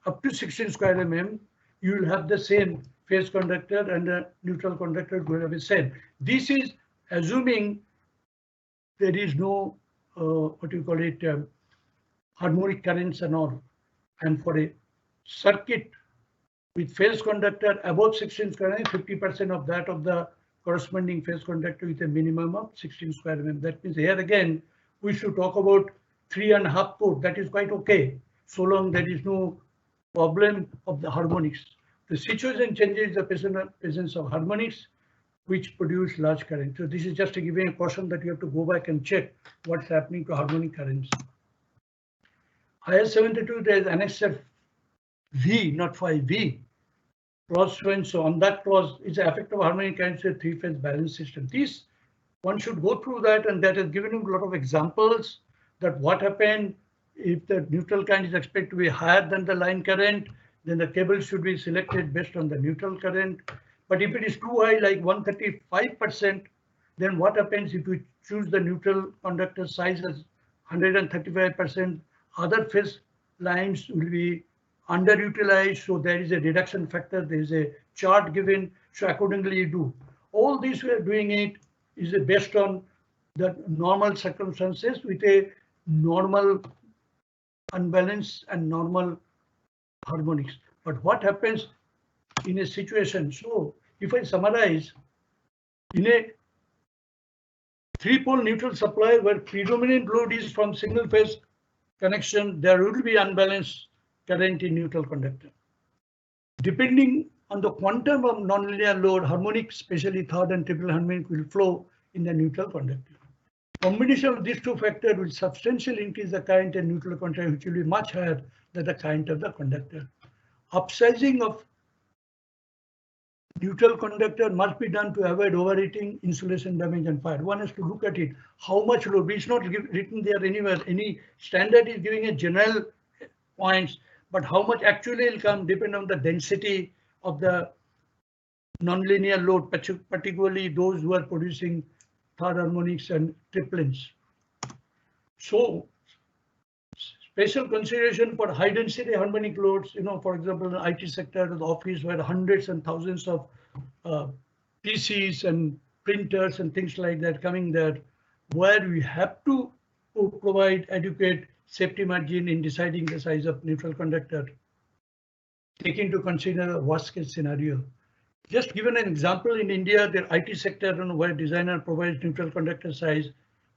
up to 16 square mm, you will have the same phase conductor and the neutral conductor will have the same. This is assuming there is no what you call it harmonic currents and all. And for a circuit with phase conductor above 16 square mm, 50% of that of the corresponding phase conductor with a minimum of 16 square mm. That means here again we should talk about 3.5 port. That is quite okay, so long there is no problem of the harmonics. The situation changes the presence of harmonics, which produce large current. So this is just to give you a caution that you have to go back and check what's happening to harmonic currents. IS 72, there is annexure V, not 5V. Clause 20, so on that clause is the effect of harmonic currents to a three-phase balance system. This one should go through that, and that has given you a lot of examples that what happened if the neutral current is expected to be higher than the line current, then the cable should be selected based on the neutral current. But if it is too high, like 135%, then what happens if you choose the neutral conductor size as 135%, other phase lines will be underutilized, so there is a reduction factor, there is a chart given, so accordingly you do. All this we are doing it is based on the normal circumstances with a normal unbalance and normal harmonics. But what happens in a situation? So if I summarize, in a three-pole neutral supply where predominant load is from single phase connection, there will be unbalanced current in neutral conductor. Depending on the quantum of nonlinear load, harmonic, especially third and triple harmonic, will flow in the neutral conductor. Combination of these two factors will substantially increase the current in neutral conductor, which will be much higher than the current of the conductor. Upsizing of neutral conductor must be done to avoid overheating, insulation damage, and fire. One has to look at it. How much load? It's not written there anywhere. Any standard is giving a general points, but how much actually will come depend on the density of the nonlinear load, particularly those who are producing third harmonics and triplets. So special consideration for high density harmonic loads, for example, in the IT sector, the office where hundreds and thousands of PCs and printers and things like that coming there, where we have to provide adequate safety margin in deciding the size of neutral conductor, take into consider the worst case scenario. Just given an example, in India, the IT sector where designer provides neutral conductor size,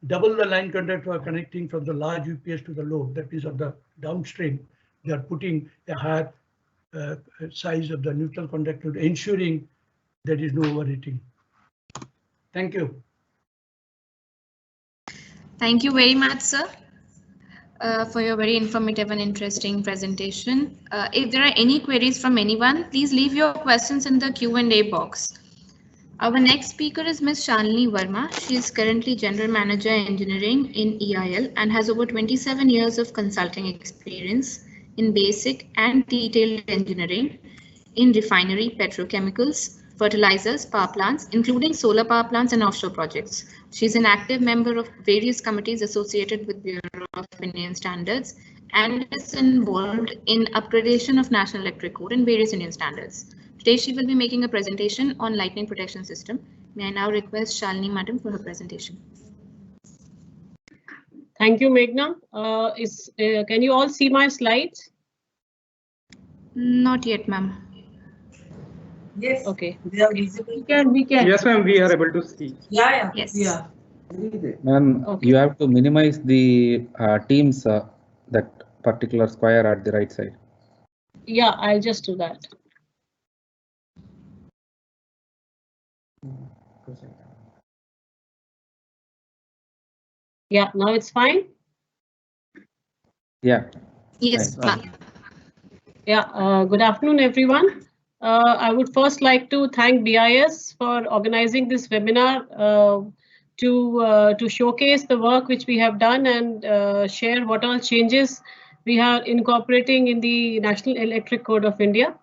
double the line conductor are connecting from the large UPS to the load, that is of the downstream. They are putting a higher size of the neutral conductor, ensuring there is no overheating. Thank you. Thank you very much, sir, for your very informative and interesting presentation. If there are any queries from anyone, please leave your questions in the Q&A box. Our next speaker is Ms. Shalini Verma. She is currently General Manager Engineering in EIL and has over 27 years of consulting experience in basic and detailed engineering in refinery, petrochemicals, fertilizers, power plants, including solar power plants and offshore projects. She is an active member of various committees associated with Bureau of Indian Standards and is involved in upgradation of National Electric Code and various Indian standards. Today she will be making a presentation on lightning protection system. May I now request Shalini Madam for her presentation. Thank you, Meghna. Can you all see my slides? Not yet, ma'am. Yes. Okay. They are visible. We can. Yes, ma'am, we are able to see. Yeah. Yes. Yeah. Ma'am, Okay. you have to minimize the teams, that particular square at the right side. Yeah, I'll just do that. Yeah, now it's fine. Yeah. Yes, ma'am. Yeah, good afternoon, everyone. I would first like to thank BIS for organizing this webinar to showcase the work which we have done and share what all changes we are incorporating in the National Electric Code of India.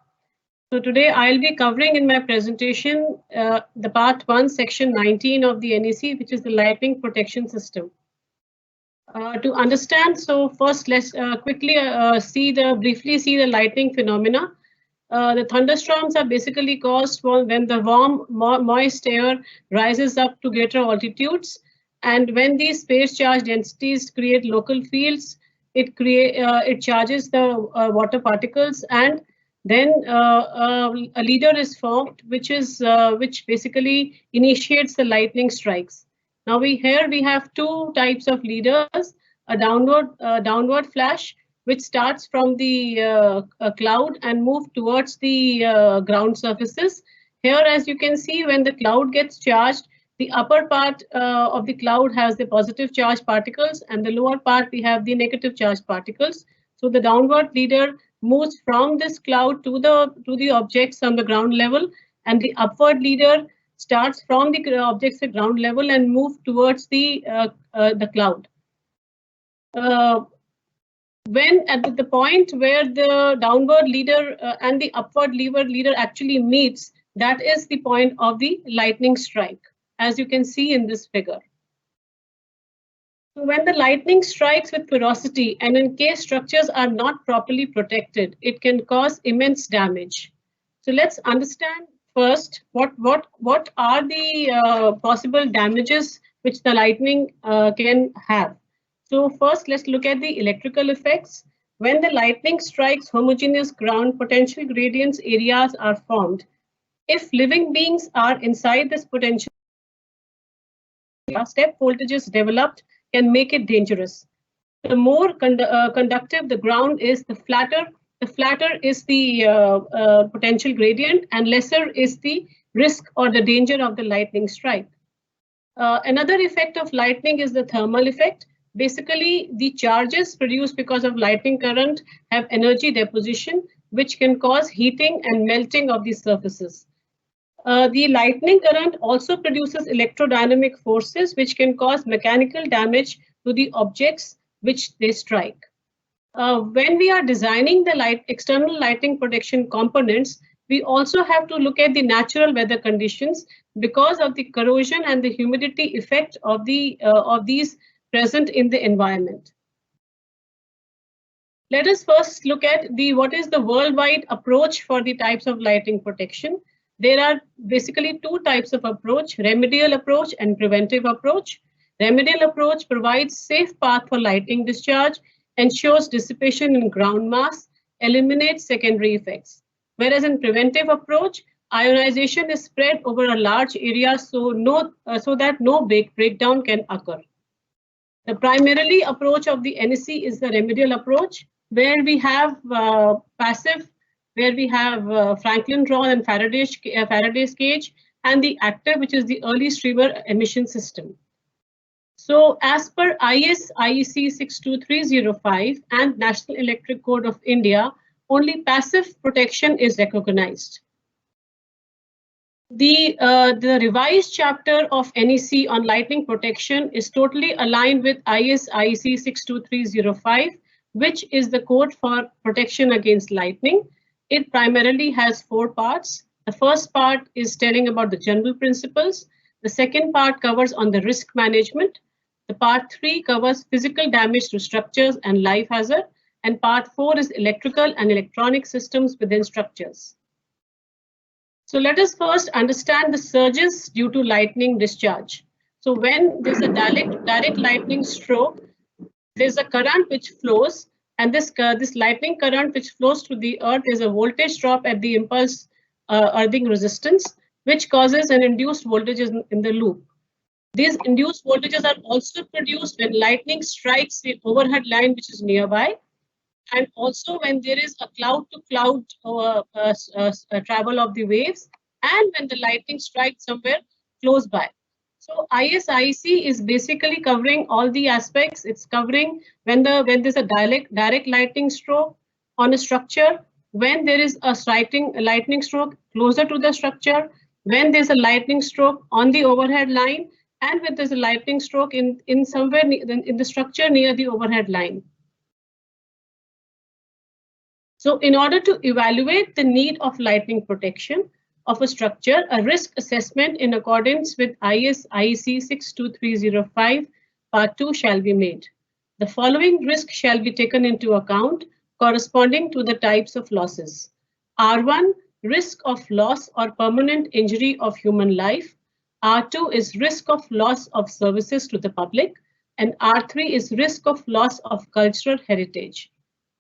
So today I'll be covering in my presentation the part 1, section 19 of the NEC, which is the lightning protection system. To understand, so first let's quickly briefly see the lightning phenomena. The thunderstorms are basically caused when the warm, moist air rises up to greater altitudes, and when these space charge densities create local fields, it charges the water particles, and then a leader is formed, which basically initiates the lightning strikes. Now we have two types of leaders: a downward flash, which starts from the cloud and move towards the ground surfaces. Here, as you can see, when the cloud gets charged, the upper part of the cloud has the positive charge particles, and the lower part we have the negative charge particles. So the downward leader moves from this cloud to the objects on the ground level, and the upward leader starts from the objects at ground level and move towards the cloud. when at the point where the downward leader and the upward leader actually meets, that is the point of the lightning strike, as you can see in this figure. So when the lightning strikes with ferocity and in case structures are not properly protected, it can cause immense damage. So let's understand first what are the possible damages which the lightning can have. So first, let's look at the electrical effects. When the lightning strikes homogeneous ground, potential gradients areas are formed. If living beings are inside this potential area, step voltages developed can make it dangerous. The more conductive the ground is, the flatter is the potential gradient and lesser is the risk or the danger of the lightning strike. Another effect of lightning is the thermal effect. Basically, the charges produced because of lightning current have energy deposition, which can cause heating and melting of the surfaces. The lightning current also produces electrodynamic forces, which can cause mechanical damage to the objects which they strike. When we are designing the external lighting protection components, we also have to look at the natural weather conditions because of the corrosion and the humidity effect of these present in the environment. Let us first look at what is the worldwide approach for the types of lighting protection. There are basically two types of approach: remedial approach and preventive approach. Remedial approach provides safe path for lighting discharge, ensures dissipation in ground mass, eliminates secondary effects. Whereas in preventive approach, ionization is spread over a large area so that no breakdown can occur. The primarily approach of the NEC is the remedial approach, where we have passive, where we have Franklin drawn and Faraday's cage, and the active, which is the early streamer emission system. So as per IS IEC 62305 and National Electric Code of India, only passive protection is recognized. The revised chapter of NEC on lightning protection is totally aligned with IS IEC 62305, which is the code for protection against lightning. It primarily has 4 parts. The first part is telling about the general principles. The second part covers on the risk management. The part 3 covers physical damage to structures and life hazard. And part 4 is electrical and electronic systems within structures. So let us first understand the surges due to lightning discharge. So when there's a direct lightning stroke, there's a current which flows, and this lightning current which flows through the earth is a voltage drop at the impulse earthing resistance, which causes an induced voltage in the loop. These induced voltages are also produced when lightning strikes the overhead line which is nearby, and also when there is a cloud-to-cloud travel of the waves, and when the lightning strikes somewhere close by. So ISIC is basically covering all the aspects. It's covering when there's a direct lightning stroke on a structure, when there is a lightning stroke closer to the structure, when there's a lightning stroke on the overhead line, and when there's a lightning stroke in somewhere in the structure near the overhead line. So in order to evaluate the need of lightning protection of a structure, a risk assessment in accordance with IS IEC 62305 Part 2 shall be made. The following risk shall be taken into account corresponding to the types of losses. R1, risk of loss or permanent injury of human life. R2 is risk of loss of services to the public. And R3 is risk of loss of cultural heritage.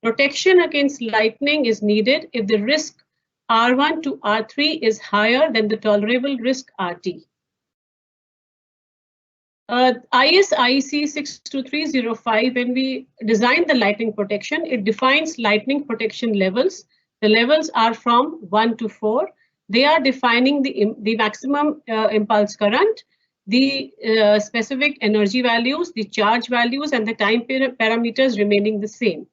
Protection against lightning is needed if the risk R1 to R3 is higher than the tolerable risk RT. IS IEC 62305, when we design the lightning protection, it defines lightning protection levels. The levels are from 1 to 4. They are defining the maximum impulse current, the specific energy values, the charge values, and the time parameters remaining the same.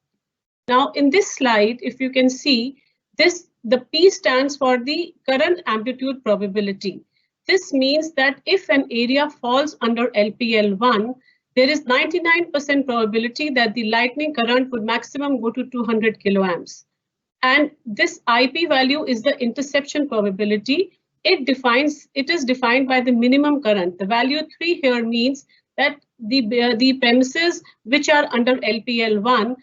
Now, in this slide, if you can see, the P stands for the current amplitude probability. This means that if an area falls under LPL1, there is 99% probability that the lightning current would maximum go to 200 kiloamps. And this IP value is the interception probability. It is defined by the minimum current. The value 3 here means that the premises which are under LPL1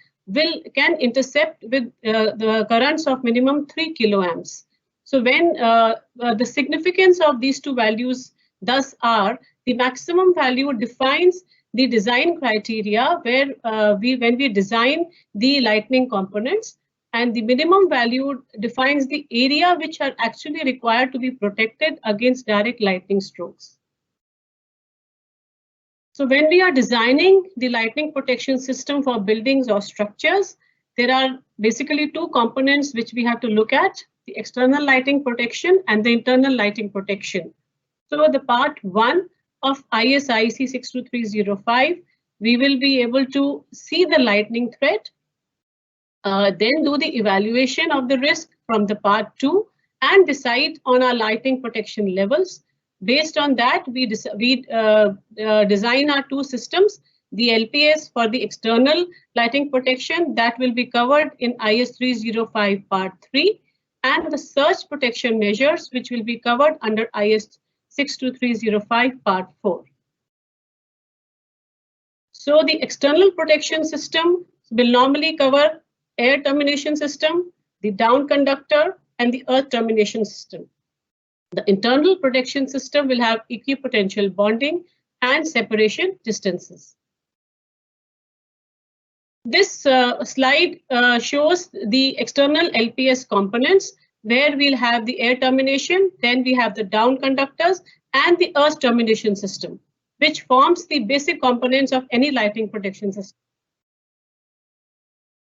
can intercept with the currents of minimum 3 kiloamps. So when the significance of these two values thus are, the maximum value defines the design criteria where when we design the lightning components, and the minimum value defines the area which are actually required to be protected against direct lightning strokes. So when we are designing the lightning protection system for buildings or structures, there are basically two components which we have to look at: the external lighting protection and the internal lighting protection. So the part 1 of IS/IEC 62305, we will be able to see the lightning threat, then do the evaluation of the risk from the part 2 and decide on our lighting protection levels. Based on that, we design our two systems, the LPS for the external lighting protection that will be covered in IS 305 part 3, and the surge protection measures which will be covered under IS 62305 part 4. So the external protection system will normally cover air termination system, the down conductor, and the earth termination system. The internal protection system will have equipotential bonding and separation distances. This slide shows the external LPS components where we'll have the air termination, then we have the down conductors and the earth termination system, which forms the basic components of any lighting protection system.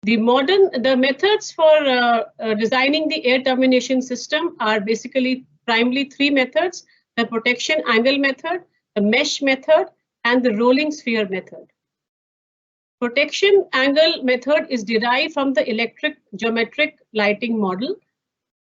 The methods for designing the air termination system are basically primarily 3 methods: the protection angle method, the mesh method, and the rolling sphere method. Protection angle method is derived from the electric geometric lighting model.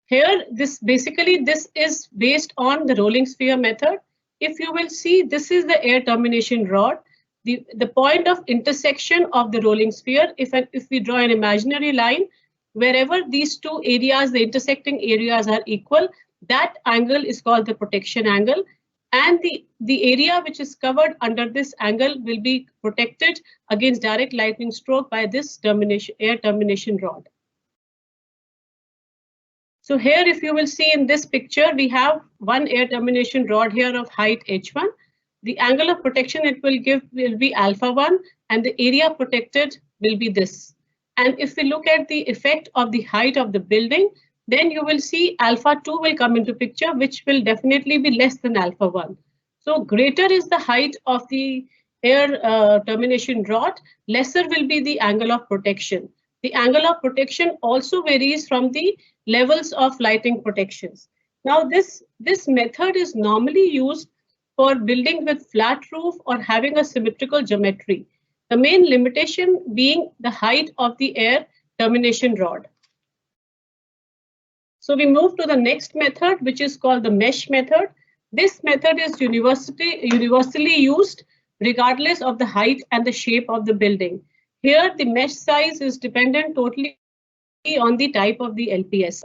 Here, this is based on the rolling sphere method. If you will see, this is the air termination rod. The point of intersection of the rolling sphere, if we draw an imaginary line, wherever these two areas, the intersecting areas are equal, that angle is called the protection angle. And the area which is covered under this angle will be protected against direct lightning stroke by this air termination rod. So here, if you will see in this picture, we have one air termination rod here of height h1. The angle of protection it will give will be alpha 1, and the area protected will be this. And if we look at the effect of the height of the building, then you will see alpha 2 will come into picture, which will definitely be less than alpha 1. So greater is the height of the air termination rod, lesser will be the angle of protection. The angle of protection also varies from the levels of lighting protections. Now this method is normally used for buildings with flat roof or having a symmetrical geometry. The main limitation being the height of the air termination rod. So we move to the next method, which is called the mesh method. This method is universally used regardless of the height and the shape of the building. Here, the mesh size is dependent totally on the type of the LPS.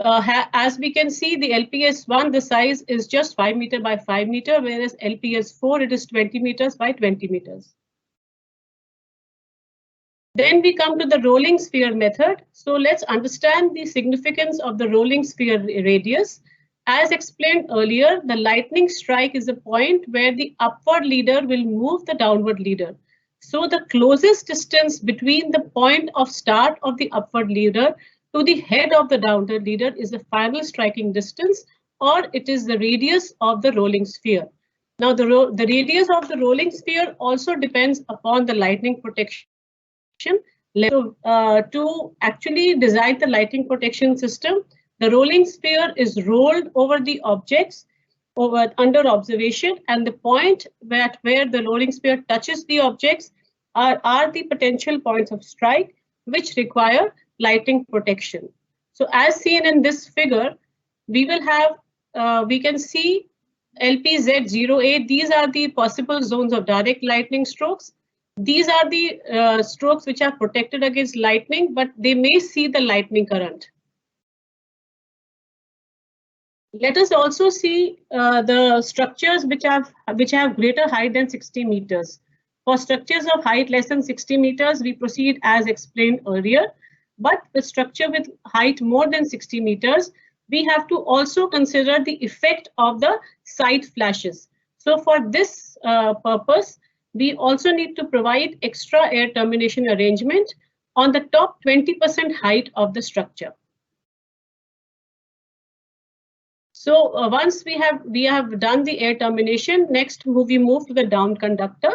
As we can see, the LPS 1, the size is just 5 meter by 5 meter, whereas LPS 4, it is 20 meters by 20 meters. Then we come to the rolling sphere method. So let's understand the significance of the rolling sphere radius. As explained earlier, the lightning strike is a point where the upward leader will move the downward leader. So the closest distance between the point of start of the upward leader to the head of the downward leader is the final striking distance, or it is the radius of the rolling sphere. Now the radius of the rolling sphere also depends upon the lightning protection. So, to actually design the lighting protection system, the rolling sphere is rolled over the objects under observation, and the point where the rolling sphere touches the objects are the potential points of strike which require lighting protection. So as seen in this figure, we will have, we can see LPZ08. These are the possible zones of direct lightning strokes. These are the strokes which are protected against lightning, but they may see the lightning current. Let us also see the structures which have greater height than 60 meters. For structures of height less than 60 meters, we proceed as explained earlier. But the structure with height more than 60 meters, we have to also consider the effect of the side flashes. So for this purpose, we also need to provide extra air termination arrangement on the top 20% height of the structure. So once we have done the air termination, next we move to the down conductor.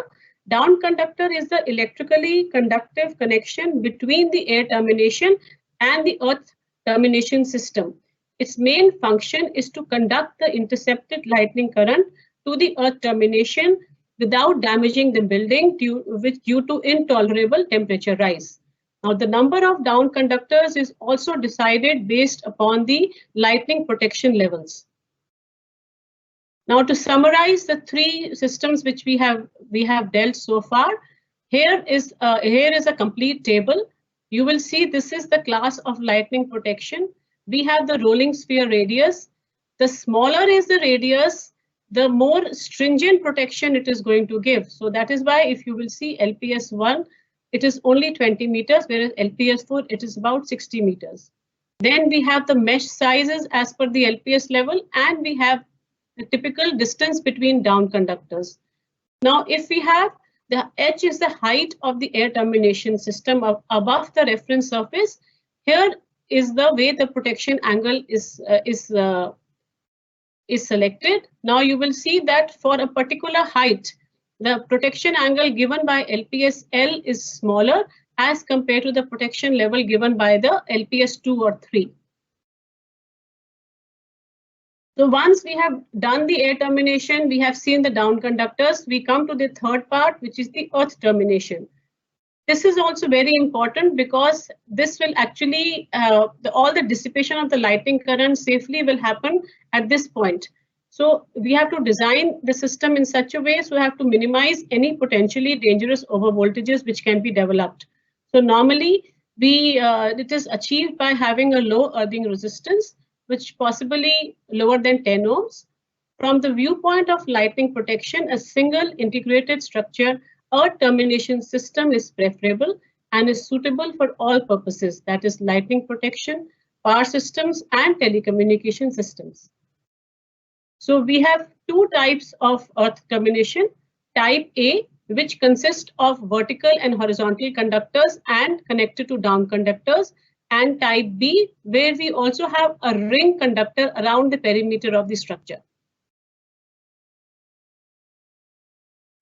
Down conductor is the electrically conductive connection between the air termination and the earth termination system. Its main function is to conduct the intercepted lightning current to the earth termination without damaging the building due to intolerable temperature rise. Now, the number of down conductors is also decided based upon the lightning protection levels. Now, to summarize the three systems which we have dealt so far, here is a complete table. You will see this is the class of lightning protection. We have the rolling sphere radius. The smaller is the radius, the more stringent protection it is going to give. So that is why if you will see LPS 1, it is only 20 meters, whereas LPS 4, it is about 60 meters. Then we have the mesh sizes as per the LPS level, and we have the typical distance between down conductors. Now, if we have the H is the height of the air termination system above the reference surface, here is the way the protection angle is selected. Now you will see that for a particular height, the protection angle given by LPS L is smaller as compared to the protection level given by the LPS 2 or 3. So once we have done the air termination, we have seen the down conductors, we come to the third part, which is the earth termination. This is also very important because this will actually, all the dissipation of the lightning current safely will happen at this point. So we have to design the system in such a way so we have to minimize any potentially dangerous overvoltages which can be developed. So normally it is achieved by having a low earthing resistance, which possibly lower than 10 ohms. From the viewpoint of lightning protection, a single integrated structure earth termination system is preferable and is suitable for all purposes, that is lightning protection, power systems, and telecommunication systems. So we have two types of earth termination. Type A, which consists of vertical and horizontal conductors and connected to down conductors, and type B, where we also have a ring conductor around the perimeter of the structure.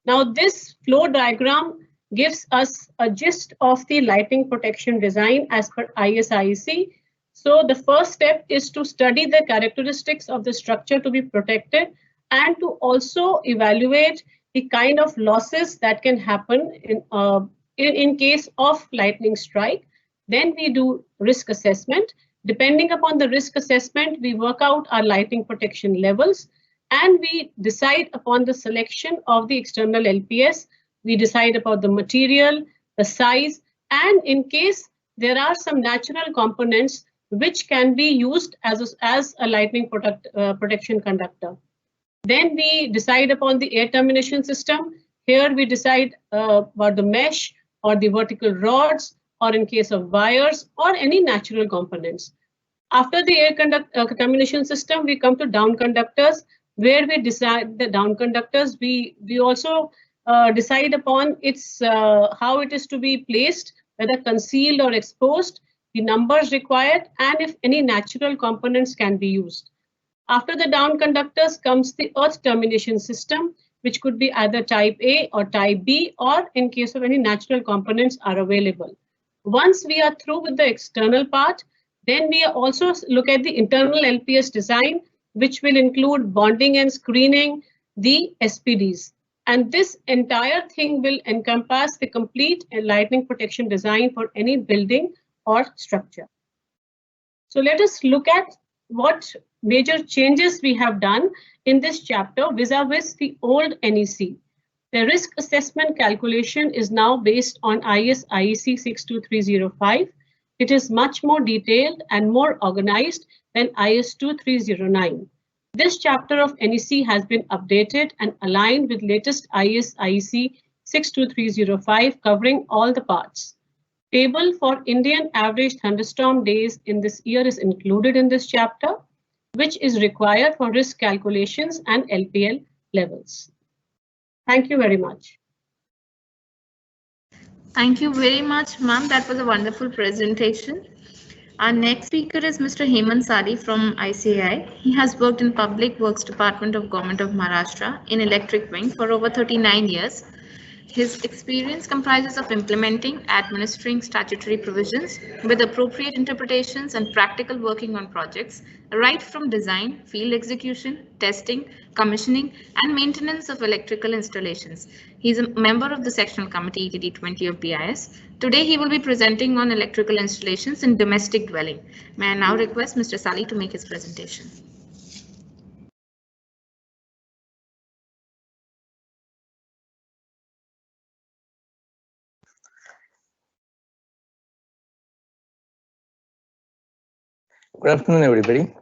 Now this flow diagram gives us a gist of the lightning protection design as per ISIEC. So the first step is to study the characteristics of the structure to be protected and to also evaluate the kind of losses that can happen in case of lightning strike. Then we do risk assessment. Depending upon the risk assessment, we work out our lightning protection levels and we decide upon the selection of the external LPS. We decide about the material, the size, and in case there are some natural components which can be used as a lightning protection conductor. Then we decide upon the air termination system. Here we decide about the mesh or the vertical rods, or in case of wires or any natural components. After the air termination system, we come to down conductors, where we decide the down conductors. We also decide upon its how it is to be placed, whether concealed or exposed, the numbers required, and if any natural components can be used. After the down conductors comes the earth termination system, which could be either type A or type B, or in case of any natural components are available. Once we are through with the external part, then we also look at the internal LPS design, which will include bonding and screening, the SPDs. And this entire thing will encompass the complete lightning protection design for any building or structure. So let us look at what major changes we have done in this chapter vis-a-vis the old NEC. The risk assessment calculation is now based on IS IEC 62305. It is much more detailed and more organized than IS 2309. This chapter of NEC has been updated and aligned with latest IS IEC 62305 covering all the parts. Table for Indian average thunderstorm days in this year is included in this chapter, which is required for risk calculations and LPL levels. Thank you very much. Thank you very much, ma'am. That was a wonderful presentation. Our next speaker is Mr. Hemant Sali from ICAI. He has worked in Public Works Department of Government of Maharashtra in Electric Wing for over 39 years. His experience comprises of implementing, administering statutory provisions with appropriate interpretations and practical working on projects, right from design, field execution, testing, commissioning, and maintenance of electrical installations. He is a member of the Sectional Committee ETD 20 of BIS. Today, he will be presenting on electrical installations in domestic dwelling. May I now request Mr. Sali to make his presentation. Good afternoon, everybody.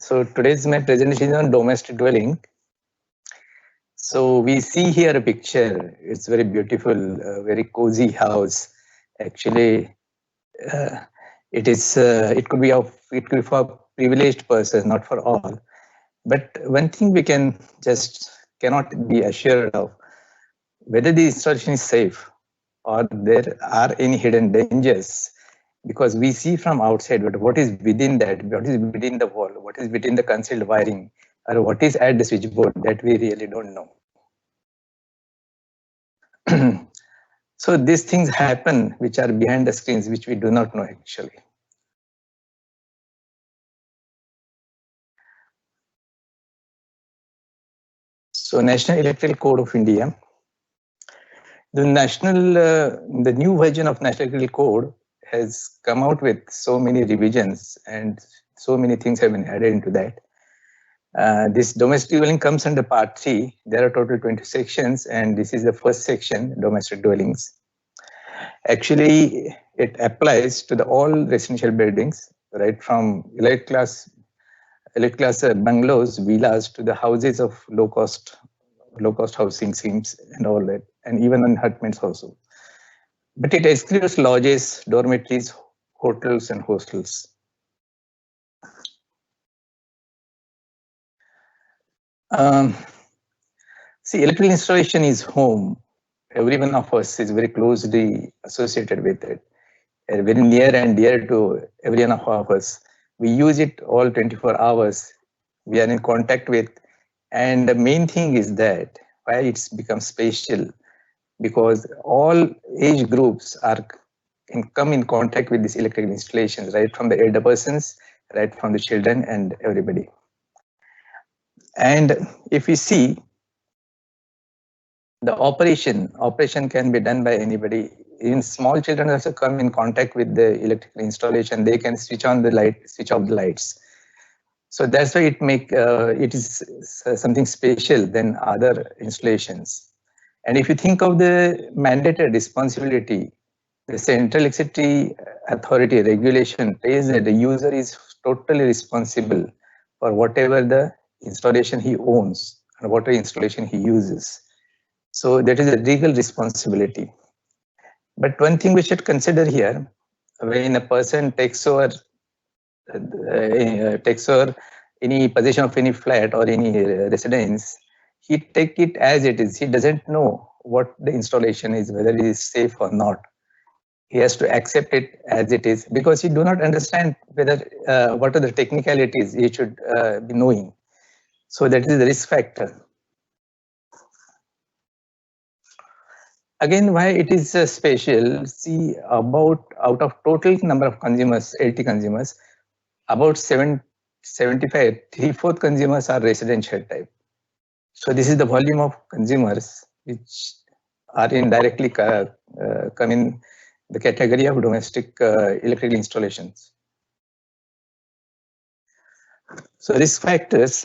So today's my presentation is on domestic dwelling. So we see here a picture. It's very beautiful, very cozy house. Actually, it could be for a privileged person, not for all. But one thing we cannot be assured of whether the installation is safe or there are any hidden dangers, because we see from outside, but what is within that, what is within the wall, what is within the concealed wiring, or what is at the switchboard, that we really don't know. So these things happen which are behind the screens, which we do not know actually. So National Electrical Code of India. The new version of National Electrical Code has come out with so many revisions and so many things have been added into that. This domestic dwelling comes under part 3. There are total 20 sections and this is the first section, domestic dwellings. Actually, it applies to all residential buildings, right from elite class bungalows, villas to the houses of low cost housing schemes and all that, and even on apartments also. But it excludes lodges, dormitories, hotels, and hostels. See, electrical installation is home. Every one of us is very closely associated with it, very near and dear to every one of us. We use it all 24 hours. We are in contact with, and the main thing is that why it's become special, because all age groups come in contact with these electrical installations, right from the elder persons, right from the children and everybody. And if we see, the operation can be done by anybody. Even small children also come in contact with the electrical installation. They can switch on the light, switch off the lights. So that's why it is something special than other installations. And if you think of the mandated responsibility, the Central Electricity Authority regulation says that the user is totally responsible for whatever the installation he owns and whatever installation he uses. So that is a legal responsibility. But one thing we should consider here, when a person takes over any possession of any flat or any residence, he take it as it is. He doesn't know what the installation is, whether it is safe or not. He has to accept it as it is because he do not understand whether what are the technicalities he should be knowing. So that is the risk factor. Again, why it is special? See, out of total number of consumers, LT consumers, about 75, 3/4 consumers are residential type. So this is the volume of consumers which are indirectly come in the category of domestic electrical installations. So risk factors,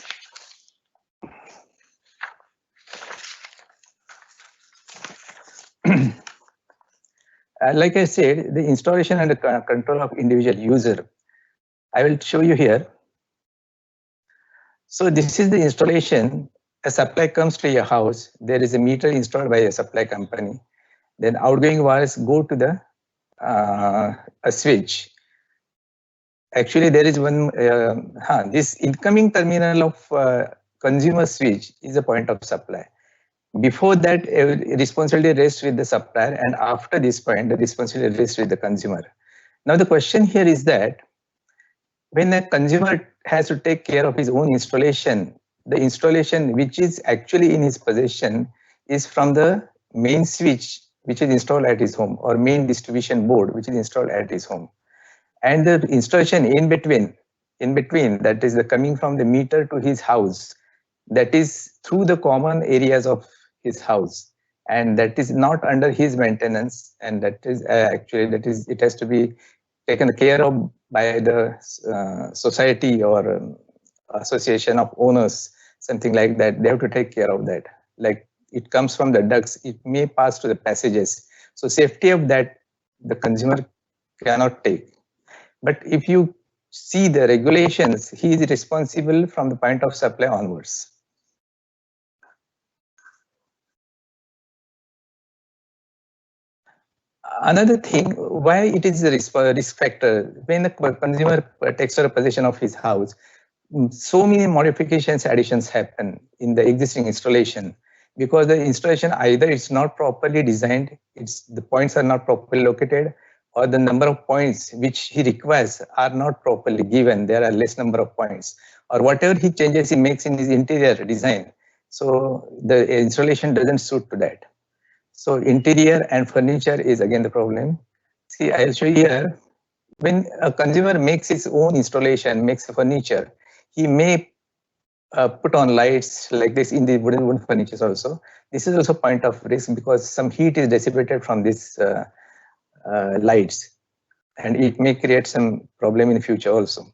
Like I said, the installation and the control of individual user. I will show you here. So this is the installation. A supply comes to your house. There is a meter installed by a supply company. Then outgoing wires go to the a switch. Actually, there is one, this incoming terminal of consumer switch is a point of supply. Before that, responsibility rests with the supplier, and after this point, the responsibility rests with the consumer. Now, the question here is that when a consumer has to take care of his own installation, the installation which is actually in his possession is from the main switch which is installed at his home, or main distribution board which is installed at his home. And the installation in between, that is the coming from the meter to his house, that is through the common areas of his house, and that is not under his maintenance, and that is it has to be taken care of by the society or association of owners, something like that. They have to take care of that. Like it comes from the ducts, it may pass to the passages. So safety of that the consumer cannot take. But if you see the regulations, he is responsible from the point of supply onwards. Another thing, why it is a risk factor, when the consumer takes over possession of his house, so many modifications, additions happen in the existing installation, because the installation either it's not properly designed, the points are not properly located, or the number of points which he requires are not properly given. There are less number of points, or whatever he changes he makes in his interior design. So the installation doesn't suit to that. So interior and furniture is again the problem. See, I'll show you here. When a consumer makes his own installation, makes a furniture, he may put on lights like this in the wooden furniture also. This is also point of risk, because some heat is dissipated from this lights, and it may create some problem in the future also.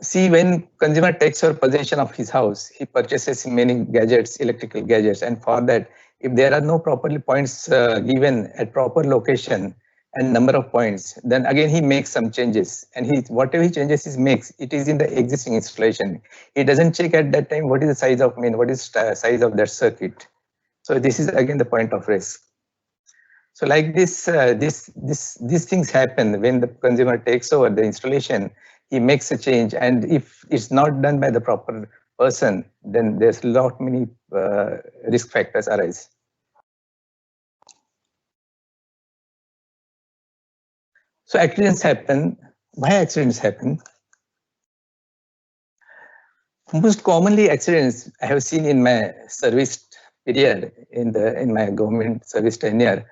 See, when consumer takes over possession of his house, he purchases many gadgets, electrical gadgets, and for that, if there are no properly points given at proper location and number of points, then again he makes some changes, and whatever he changes he makes, it is in the existing installation. He doesn't check at that time what is the size of main, what is the size of that circuit. So this is again the point of risk. So like this, these things happen when the consumer takes over the installation. He makes a change, and if it's not done by the proper person, then there's a lot many risk factors arise. So accidents happen. Why accidents happen? Most commonly, accidents I have seen in my service period in my government service tenure.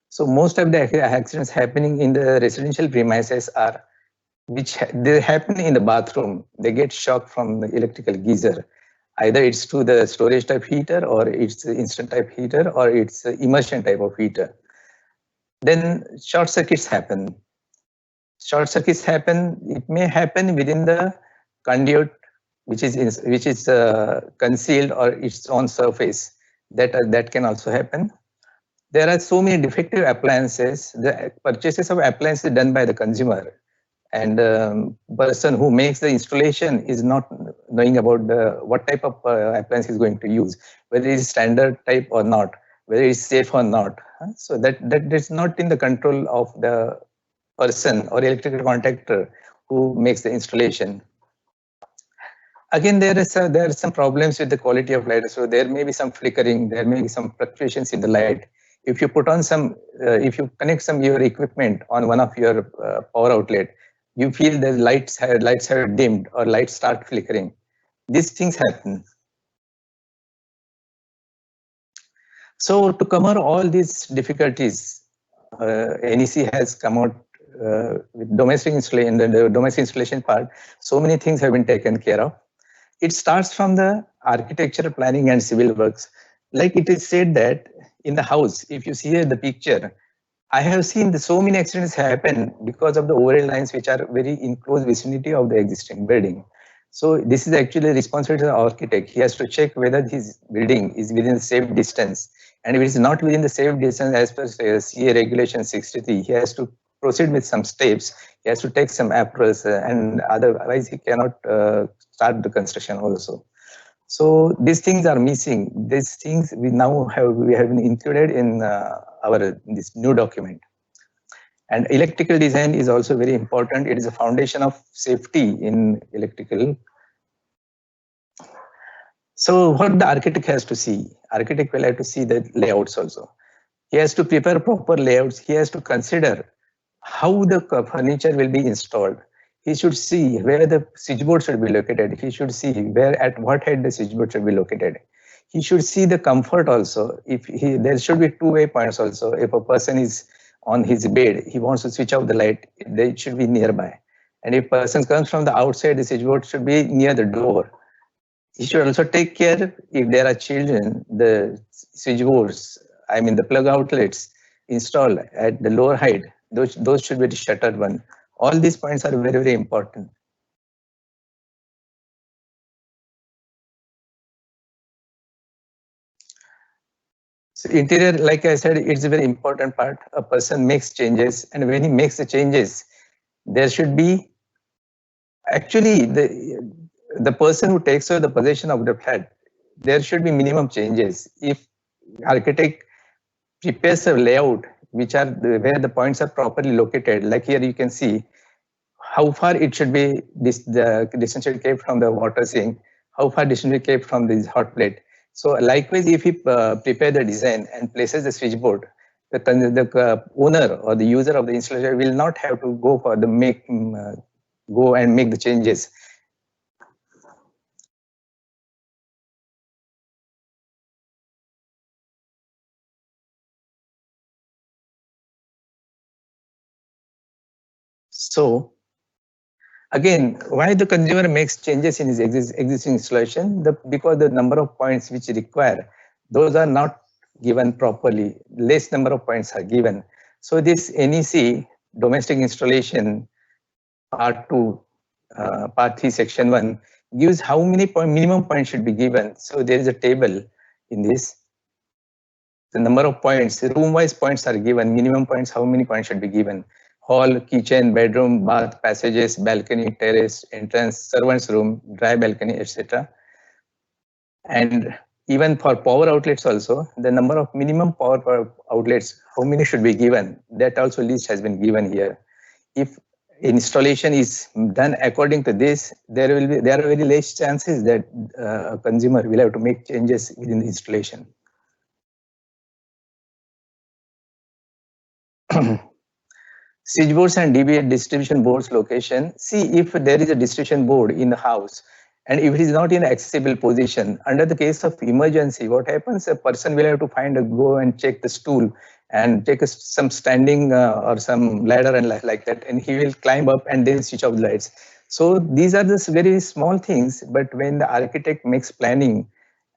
So most of the accidents happening in the residential premises are they happen in the bathroom. They get shocked from the electrical geyser. Either it's to the storage type heater, or it's the instant type heater, or it's the immersion type of heater. Then short circuits happen. Short circuits happen. It may happen within the conduit, which is concealed, or its on surface. That can also happen. There are so many defective appliances. The purchases of appliances done by the consumer, and the person who makes the installation is not knowing about what type of appliance he's going to use, whether it is standard type or not, whether it's safe or not. So that is not in the control of the person or electrical contractor who makes the installation. Again, there are some problems with the quality of light. So there may be some flickering, there may be some fluctuations in the light. If you put on if you connect your equipment on one of your power outlet, you feel the lights have dimmed, or lights start flickering. These things happen. So to cover all these difficulties, NEC has come out with domestic installation. In the domestic installation part, so many things have been taken care of. It starts from the architecture, planning, and civil works. Like it is said that in the house, if you see here the picture, I have seen so many accidents happen because of the overhead lines which are very in close vicinity of the existing building. So this is actually responsibility of the architect. He has to check whether his building is within the safe distance. And if it is not within the safe distance as per CA regulation 63, he has to proceed with some steps. He has to take some approvals, and otherwise he cannot start the construction also. So these things are missing. These things we have been included in this new document. And electrical design is also very important. It is a foundation of safety in electrical. So what the architect has to see? Architect will have to see the layouts also. He has to prepare proper layouts. He has to consider how the furniture will be installed. He should see where the switchboard should be located. He should see where at what height the switchboard should be located. He should see the comfort also. There should be two-way points also. If a person is on his bed, he wants to switch off the light, they should be nearby. And if person comes from the outside, the switchboard should be near the door. He should also take care if there are children, the switchboards, I mean the plug outlets installed at the lower height, those should be the shuttered one. All these points are very, very important. So interior, like I said, it's a very important part. A person makes changes, and when he makes the changes, there should be actually the person who takes over the possession of the flat, there should be minimum changes. If architect prepares a layout which are where the points are properly located, like here you can see how far it should be the distance should be kept from the water sink, how far distance should be kept from this hot plate. So likewise, if he prepare the design and places the switchboard, the owner or the user of the installation will not have to go for the go and make the changes. So again, why the consumer makes changes in his existing installation? Because the number of points which require, those are not given properly. Less number of points are given. So this NEC domestic installation part 2, part 3, section 1 gives how many minimum points should be given. So there is a table in this. The number of points, room-wise points are given. Minimum points, how many points should be given? Hall, kitchen, bedroom, bath, passages, balcony, terrace, entrance, servants' room, dry balcony, etc. And even for power outlets also, the number of minimum power outlets, how many should be given? That also list has been given here. If installation is done according to this, there are very less chances that a consumer will have to make changes within the installation. Switchboards and DBA distribution boards location. See if there is a distribution board in the house and if it is not in accessible position. Under the case of emergency, what happens? A person will have to go and check the stool and take some standing or some ladder and like that, and he will climb up and then switch off the lights. So these are just very small things, but when the architect makes planning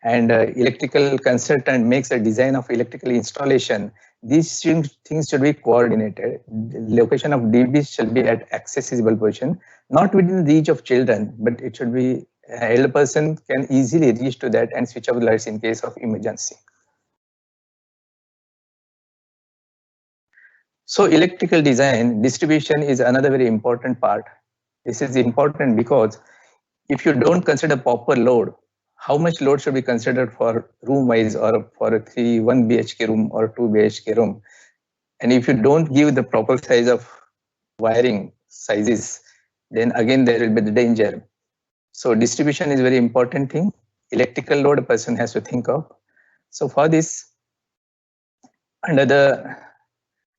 and electrical consultant makes a design of electrical installation, these things should be coordinated. The location of DBs shall be at accessible position, not within the reach of children, but it should be an elder person can easily reach to that and switch off the lights in case of emergency. So electrical design, distribution is another very important part. This is important because if you don't consider proper load, how much load should be considered for room wise or for a 1 BHK room or 2 BHK room? And if you don't give the proper size of wiring sizes, then again there will be the danger. So distribution is very important thing. Electrical load a person has to think of. So for this, under the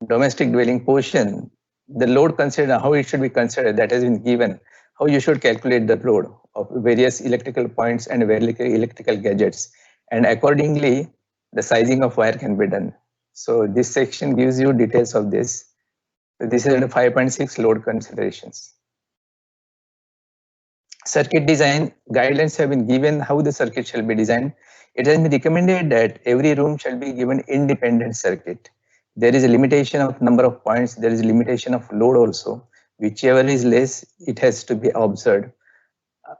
domestic dwelling portion, the load considered, how it should be considered, that has been given. How you should calculate the load of various electrical points and electrical gadgets, and accordingly the sizing of wire can be done. So this section gives you details of this. So this is under 5.6 load considerations. Circuit design guidelines have been given how the circuit shall be designed. It has been recommended that every room shall be given independent circuit. There is a limitation of number of points. There is a limitation of load also. Whichever is less, it has to be observed.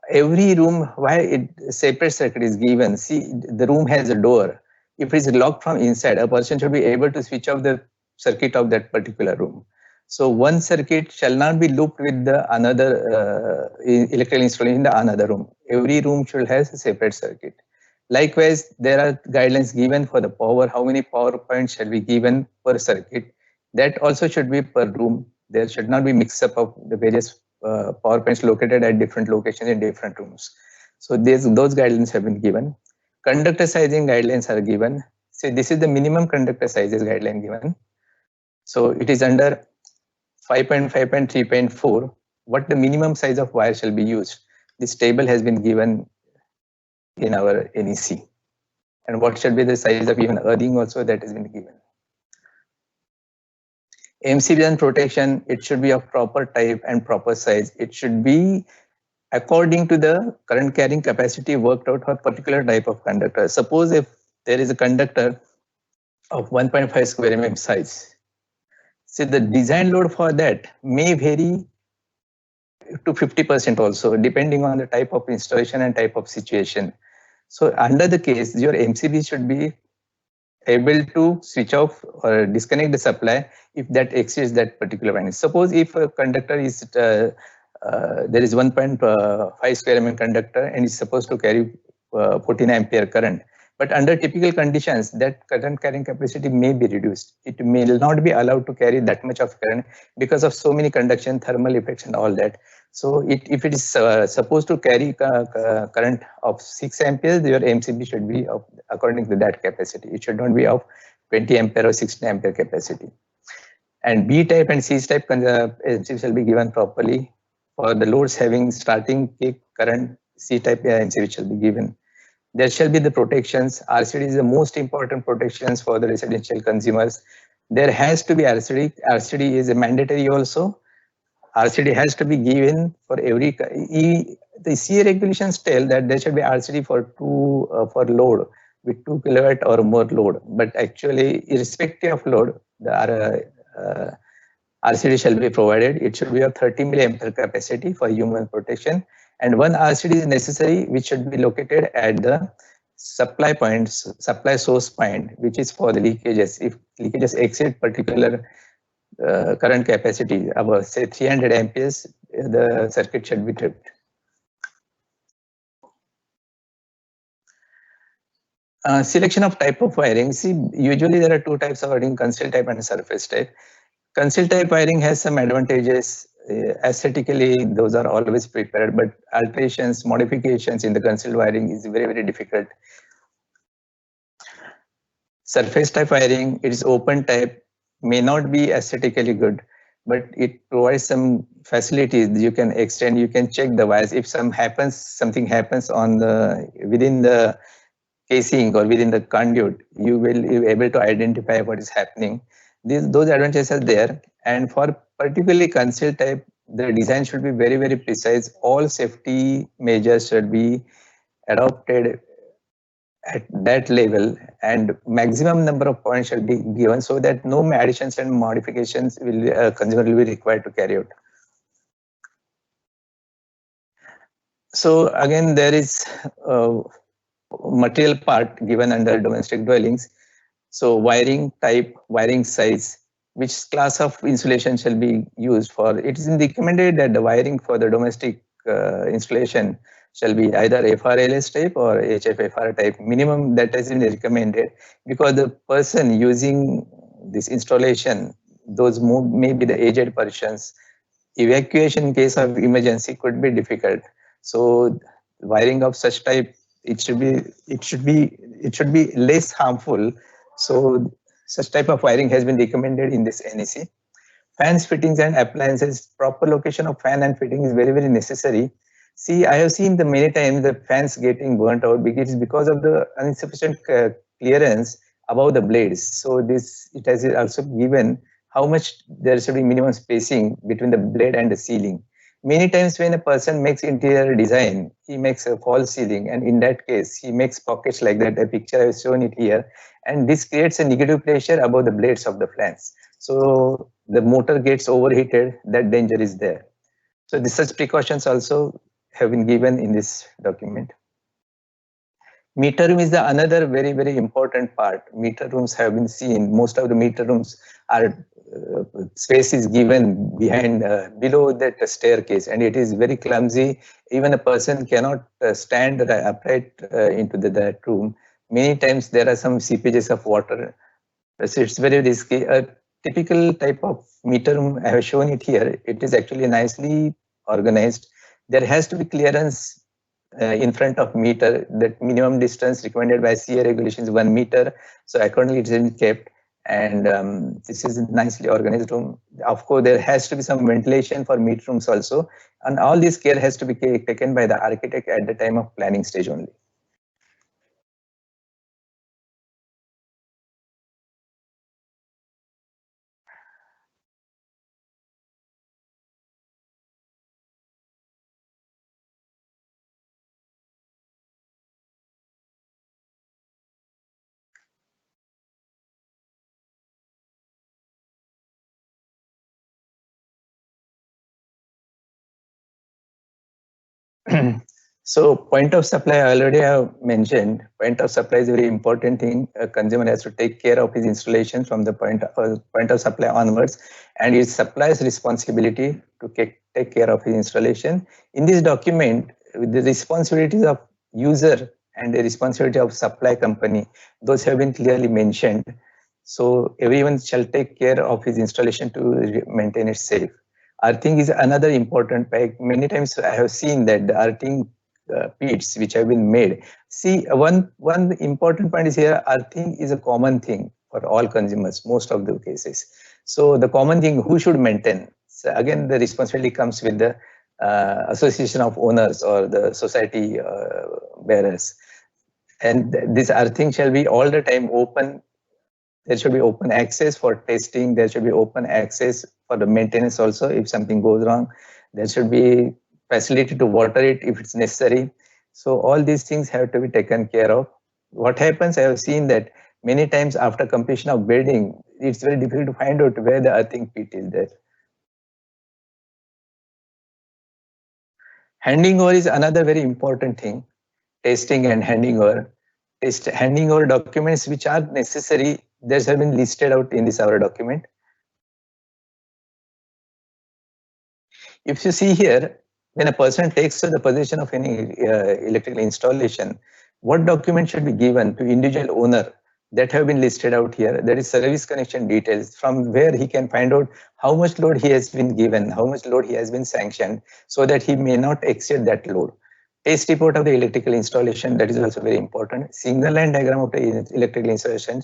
Every room, why separate circuit is given? See, the room has a door. if it is locked from inside, a person should be able to switch off the circuit of that particular room. So one circuit shall not be looped with the another electrical installation in the another room. Every room should have a separate circuit. Likewise, there are guidelines given for the power, how many power points shall be given per circuit. That also should be per room. There should not be mix up of the various power points located at different locations in different rooms. So those guidelines have been given. Conductor sizing guidelines are given. See, this is the minimum conductor sizes guideline given. So it is under 5.5.3.4, what the minimum size of wire shall be used. This table has been given in our NEC. And what should be the size of even earthing also, that has been given. MCB protection, it should be of proper type and proper size. It should be according to the current carrying capacity worked out for a particular type of conductor. Suppose if there is a conductor of 1.5 square mm size, so the design load for that may vary to 50% also, depending on the type of installation and type of situation. So under the case, your MCB should be able to switch off or disconnect the supply if that exceeds that particular value. Suppose if a conductor is, there is 1.5 square mm conductor and is supposed to carry 14 ampere current. But under typical conditions, that current carrying capacity may be reduced. It may not be allowed to carry that much of current because of so many conduction, thermal effects and all that. So if it is supposed to carry current of 6 amperes, your MCB should be of, according to that capacity. It should not be of 20 ampere or 16 ampere capacity. And B type and C type MCB shall be given properly. For the loads having starting peak current, C type MCB shall be given. There shall be the protections. RCD is the most important protections for the residential consumers. There has to be RCD. RCD is a mandatory also. RCD has to be given for every. The CA regulations tell that there should be RCD for for load with 2 kilowatt or more load. But actually, irrespective of load, the RCD shall be provided. It should be of 30 milliampere capacity for human protection. And one RCD is necessary, which should be located at the supply points, supply source point, which is for the leakages. If leakages exceed particular current capacity, about say 300 amperes, the circuit should be tripped. Selection of type of wiring. See, usually there are two types of wiring: concealed type and surface type. Concealed type wiring has some advantages. Aesthetically, those are always prepared, but alterations, modifications in the concealed wiring is very, very difficult. Surface type wiring, it is open type, may not be aesthetically good, but it provides some facilities. You can extend, you can check the wires. If something happens on the within the casing or within the conduit, you will be able to identify what is happening. Those advantages are there. And for particularly concealed type, the design should be very, very precise. All safety measures should be adopted at that level, and maximum number of points should be given so that no additions and modifications will consumer will be required to carry out. So again, there is material part given under domestic dwellings. So wiring type, wiring size, which class of insulation shall be used for. It is recommended that the wiring for the domestic installation shall be either FRLS type or HFFR type. Minimum that has been recommended, because the person using this installation, those may be the aged persons. Evacuation in case of emergency could be difficult. So wiring of such type, it should be less harmful. So such type of wiring has been recommended in this NEC. Fans, fittings and appliances, proper location of fan and fitting is very, very necessary. See, I have seen the many times the fans getting burnt out because of the insufficient clearance above the blades. So it has also given how much there should be minimum spacing between the blade and the ceiling. Many times when a person makes interior design, he makes a false ceiling, and in that case, he makes pockets like that. A picture I have shown it here, and this creates a negative pressure above the blades of the fans. So the motor gets overheated, that danger is there. So such precautions also have been given in this document. Meter room is the another very, very important part. Meter rooms have been seen. Most of the meter rooms are space is given behind below that staircase, and it is very clumsy. Even a person cannot stand upright into that room. Many times there are some seepages of water, so it's very risky. A typical type of meter room, I have shown it here. It is actually nicely organized. There has to be clearance in front of meter. That minimum distance recommended by CA regulations 1 meter. So accordingly it is kept. And this is a nicely organized room. Of course, there has to be some ventilation for meter rooms also. And all this care has to be taken by the architect at the time of planning stage only. So point of supply, I already have mentioned. Point of supply is a very important thing. A consumer has to take care of his installation from the point of supply onwards, and it's supplier's responsibility to take care of his installation. In this document, the responsibilities of user and the responsibility of supply company, those have been clearly mentioned. So everyone shall take care of his installation to maintain it safe. Earthing is another important fact. Many times I have seen that the earthing pits which have been made. See, one important point is here, earthing is a common thing for all consumers, most of the cases. So the common thing, who should maintain? So again, the responsibility comes with the association of owners or the society bearers. And this earthing shall be all the time open. There should be open access for testing. There should be open access for the maintenance also. If something goes wrong, there should be facility to water it if it's necessary. So all these things have to be taken care of. What happens, I have seen that many times after completion of building, it's very difficult to find out where the earthing pit is there. Handing over is another very important thing. Testing and handing over. Handing over documents which are necessary, those have been listed out in this our document. If you see here, when a person takes the possession of any electrical installation, what document should be given to individual owner that have been listed out here? There is service connection details from where he can find out how much load he has been given, how much load he has been sanctioned, so that he may not exceed that load. Test report of the electrical installation, that is also very important. Single line diagram of the electrical installation.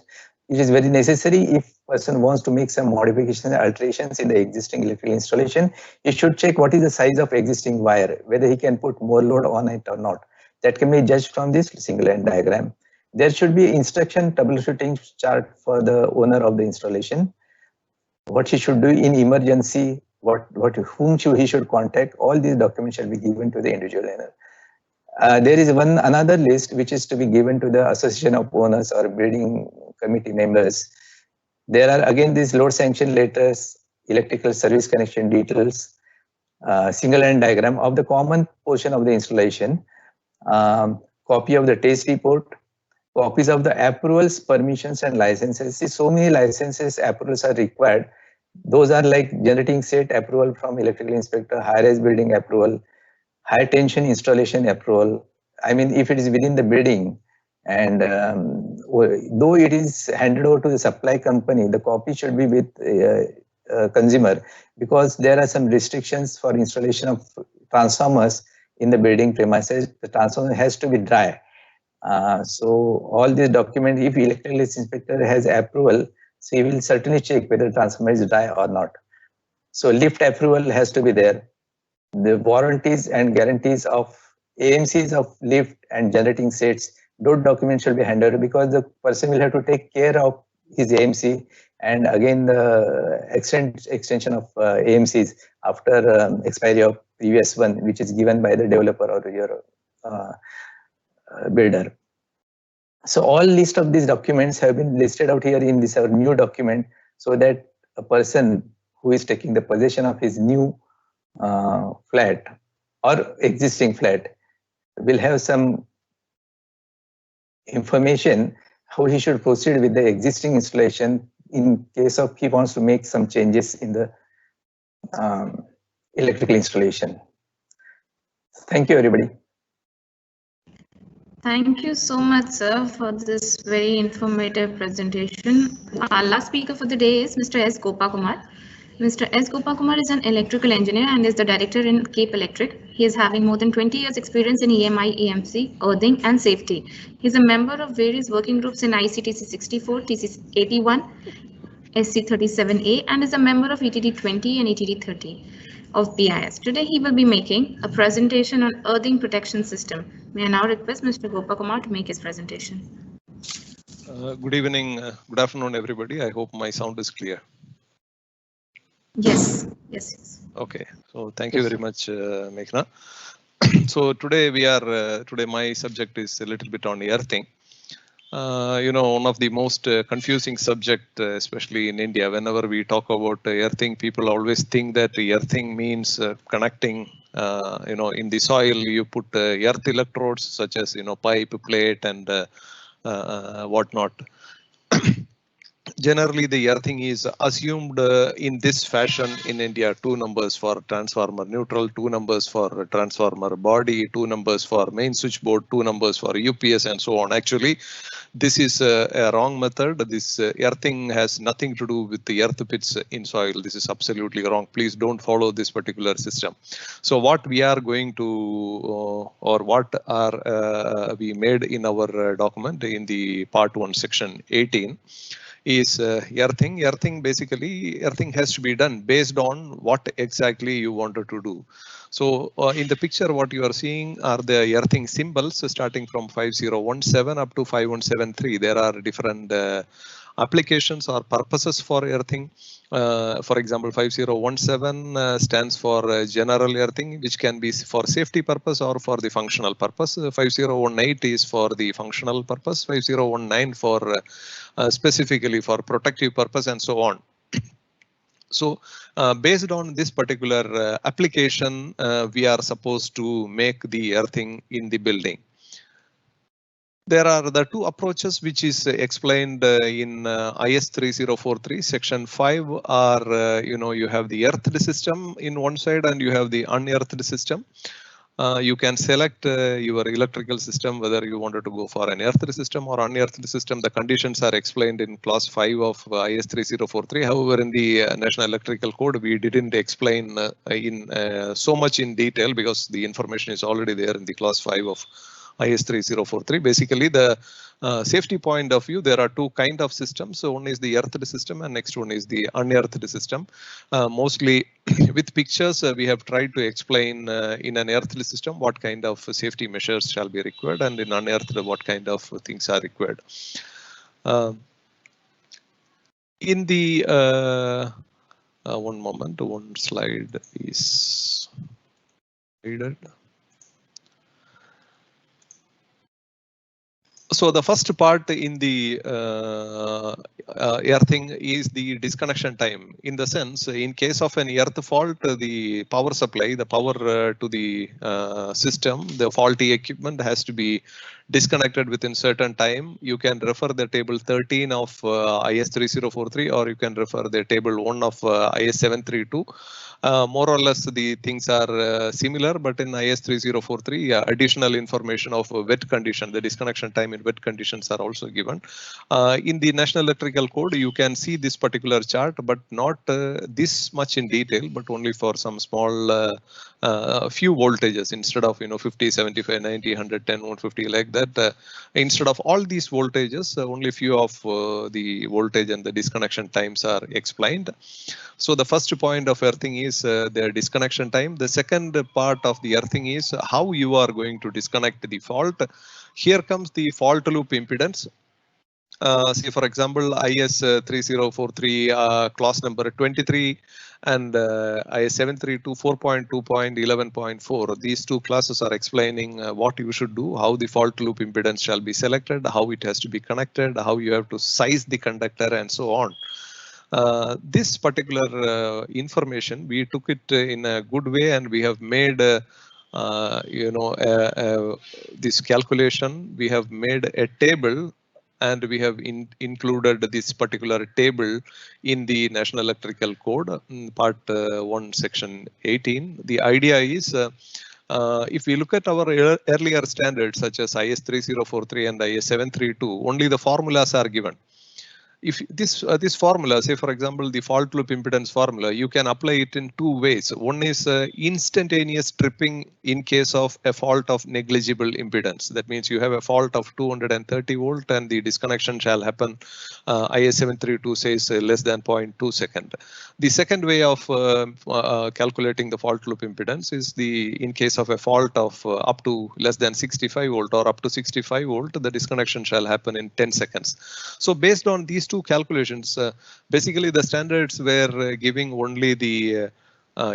It is very necessary if person wants to make some modifications and alterations in the existing electrical installation. He should check what is the size of existing wire, whether he can put more load on it or not. That can be judged from this single line diagram. There should be instruction troubleshooting chart for the owner of the installation. What he should do in emergency, whom he should contact. All these documents shall be given to the individual owner. There is another list which is to be given to the association of owners or building committee members. There are again these load sanction letters, electrical service connection details, single line diagram of the common portion of the installation, copy of the test report, copies of the approvals, permissions and licenses. See, so many licenses, approvals are required. Those are like generating set approval from electrical inspector, high-rise building approval, high tension installation approval. I mean, if it is within the building, and though it is handed over to the supply company, the copy should be with consumer, because there are some restrictions for installation of transformers in the building premises. The transformer has to be dry. So all these documents, if electrical inspector has approval, so he will certainly check whether the transformer is dry or not. So lift approval has to be there. The warranties and guarantees of AMCs of lift and generating sets, those documents should be handed over, because the person will have to take care of his AMC, and again the extension of AMCs after expiry of previous one, which is given by the developer or your builder. So all list of these documents have been listed out here in this our new document, so that a person who is taking the possession of his new flat or existing flat will have some information how he should proceed with the existing installation in case of he wants to make some changes in the electrical installation. Thank you, everybody. Thank you so much, sir, for this very informative presentation. Our last speaker for the day is Mr. S. Gopa Kumar. Mr. S. Gopa Kumar is an electrical engineer and is the director in Cape Electric. He is having more than 20 years experience in EMI, EMC, earthing and safety. He is a member of various working groups in ICTC 64, TC 81, SC 37A and is a member of ETD 20 and ETD 30 of BIS. Today he will be making a presentation on earthing protection system. May I now request Mr. Gopa Kumar to make his presentation. Good evening, good afternoon, everybody. I hope my sound is clear. Yes, yes. Okay, so thank you very much, Meghna. So today today my subject is a little bit on earthing. One of the most confusing subject, especially in India, whenever we talk about earthing, people always think that earthing means connecting, in the soil, you put earth electrodes such as, pipe, plate and whatnot. Generally, the earthing is assumed in this fashion in India: 2 numbers for transformer neutral, 2 numbers for transformer body, 2 numbers for main switchboard, 2 numbers for UPS and so on. Actually, this is a wrong method. This earthing has nothing to do with the earth pits in soil. This is absolutely wrong. Please don't follow this particular system. So what we are going to, or what are we made in our document in the part 1 section 18 is earthing. Earthing has to be done based on what exactly you wanted to do. So in the picture, what you are seeing are the earthing symbols starting from 5017 up to 5173. There are different applications or purposes for earthing. For example, 5017 stands for general earthing, which can be for safety purpose or for the functional purpose. 5018 is for the functional purpose. 5019 for specifically for protective purpose and so on. So based on this particular application, we are supposed to make the earthing in the building. There are the 2 approaches which is explained in IS 3043 section 5 are, you have the earthed system in one side and you have the unearthed system. You can select your electrical system, whether you wanted to go for an earthed system or unearthed system. The conditions are explained in clause 5 of IS 3043. However, in the National Electrical Code, we didn't explain in so much in detail because the information is already there in the clause 5 of IS 3043. Basically, the safety point of view, there are 2 kind of systems. So one is the earthed system and next one is the unearthed system. Mostly with pictures, we have tried to explain in an earthed system what kind of safety measures shall be required, and in unearthed what kind of things are required. In the one moment, one slide is needed. So the first part in the earthing is the disconnection time. In the sense, in case of an earth fault, the power supply, the power to the system, the faulty equipment has to be disconnected within certain time. You can refer the table 13 of IS 3043 or you can refer the table 1 of IS 732. More or less the things are similar, but in IS 3043 additional information of wet condition, the disconnection time in wet conditions are also given. In the National Electrical Code, you can see this particular chart, but not this much in detail, but only for some small few voltages instead of 50, 75, 90, 110, 150 like that. Instead of all these voltages, only few of the voltage and the disconnection times are explained. So the first point of earthing is their disconnection time. The second part of the earthing is how you are going to disconnect the fault. Here comes the fault loop impedance. Say for example, IS 3043 clause number 23 and IS 732 4.2.11.4. These 2 classes are explaining what you should do, how the fault loop impedance shall be selected, how it has to be connected, how you have to size the conductor and so on. This particular information, we took it in a good way and we have made this calculation, we have made a table, and we have included this particular table in the National Electrical Code, Part 1, Section 18. The idea is, if we look at our earlier standards, such as IS 3043 and IS 732, only the formulas are given. If this formula, say for example, the fault loop impedance formula, you can apply it in two ways. One is instantaneous tripping in case of a fault of negligible impedance. That means you have a fault of 230 volt and the disconnection shall happen. IS 732 says less than 0.2 second. The second way of calculating the fault loop impedance is in case of a fault of up to less than 65 volt or up to 65 volt, the disconnection shall happen in 10 seconds. So based on these two calculations, basically the standards were giving only the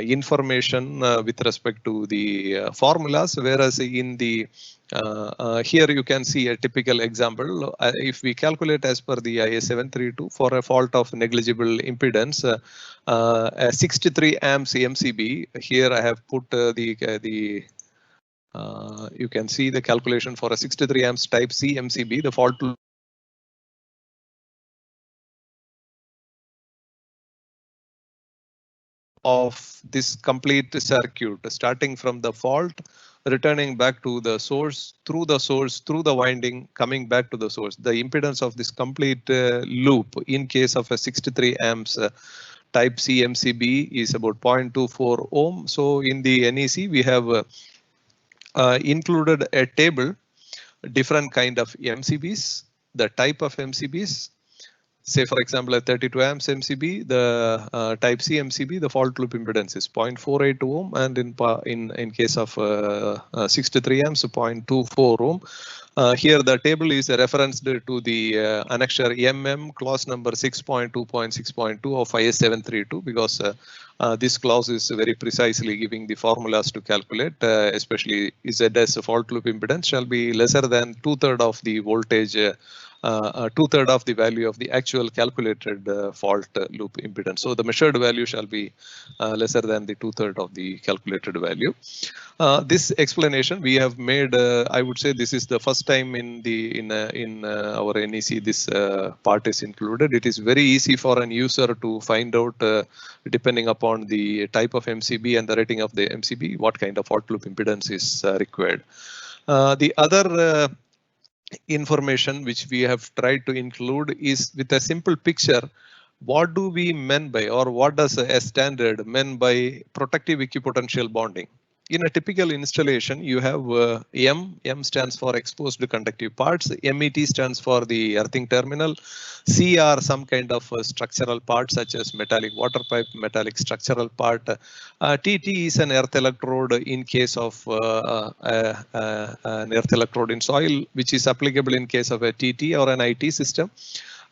information with respect to the formulas, whereas in the here you can see a typical example. If we calculate as per the IS 732 for a fault of negligible impedance, 63 amps MCB. Here I have put you can see the calculation for a 63 amps type C MCB. The fault of this complete circuit, starting from the fault, returning back to the source, through the winding, coming back to the source. The impedance of this complete loop in case of a 63 amps type C MCB is about 0.24 ohm. So in the NEC, we have included a table, different kind of MCBs, the type of MCBs. Say for example, a 32 amps MCB, the type C MCB, the fault loop impedance is 0.48 ohm, and in case of 63 amps, 0.24 ohm. Here the table is referenced to the annexure clause number 6.2.6.2 of IS 732, because this clause is very precisely giving the formulas to calculate, especially ZS fault loop impedance shall be lesser than 2/3 of the voltage, 2/3 of the value of the actual calculated fault loop impedance. So the measured value shall be lesser than the 2/3 of the calculated value. This explanation we have made, I would say this is the first time in our NEC this part is included. It is very easy for an user to find out, depending upon the type of MCB and the rating of the MCB, what kind of fault loop impedance is required. The other information which we have tried to include is with a simple picture. What do we mean by, or what does a standard mean by protective equipotential bonding? In a typical installation, you have M stands for exposed conductive parts, MET stands for the earthing terminal, C are some kind of structural parts such as metallic water pipe, metallic structural part, TT is an earth electrode in case of an earth electrode in soil, which is applicable in case of a TT or an IT system.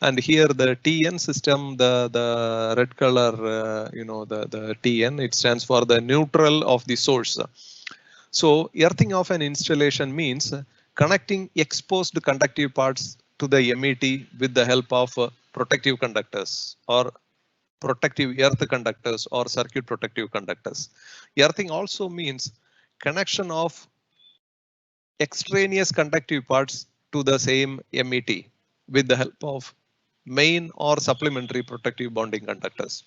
And here the Tn system, the red color, the Tn, it stands for the neutral of the source. So earthing of an installation means connecting exposed conductive parts to the MET with the help of protective conductors or protective earth conductors or circuit protective conductors. Earthing also means connection of extraneous conductive parts to the same MET with the help of main or supplementary protective bonding conductors.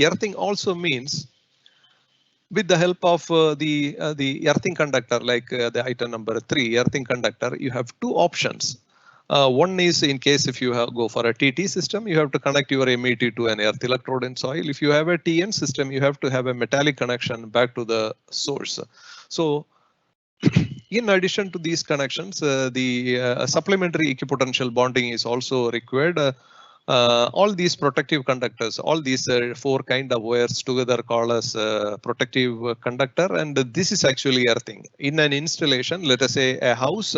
Earthing also means with the help of the earthing conductor, like the item number 3, earthing conductor, you have two options. One is in case if you go for a TT system, you have to connect your MET to an earth electrode in soil. If you have a TN system, you have to have a metallic connection back to the source. So in addition to these connections, the supplementary equipotential bonding is also required. All these protective conductors, all these 4 kind of wires together call as protective conductor, and this is actually earthing. In an installation, let us say a house,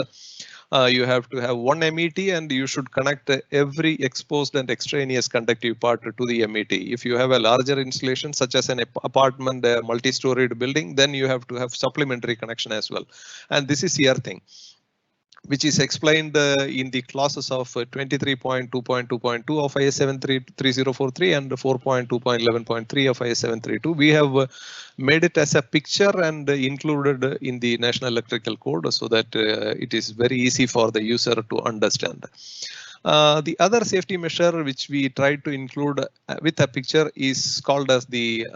you have to have one MET and you should connect every exposed and extraneous conductive part to the MET. If you have a larger installation such as an apartment, a multi-storied building, then you have to have supplementary connection as well. And this is earthing. which is explained in the clauses of 23.2.2.2 of IS 73043 and 4.2.11.3 of IS 732. We have made it as a picture and included in the National Electrical Code so that it is very easy for the user to understand. The other safety measure which we tried to include with a picture is called as the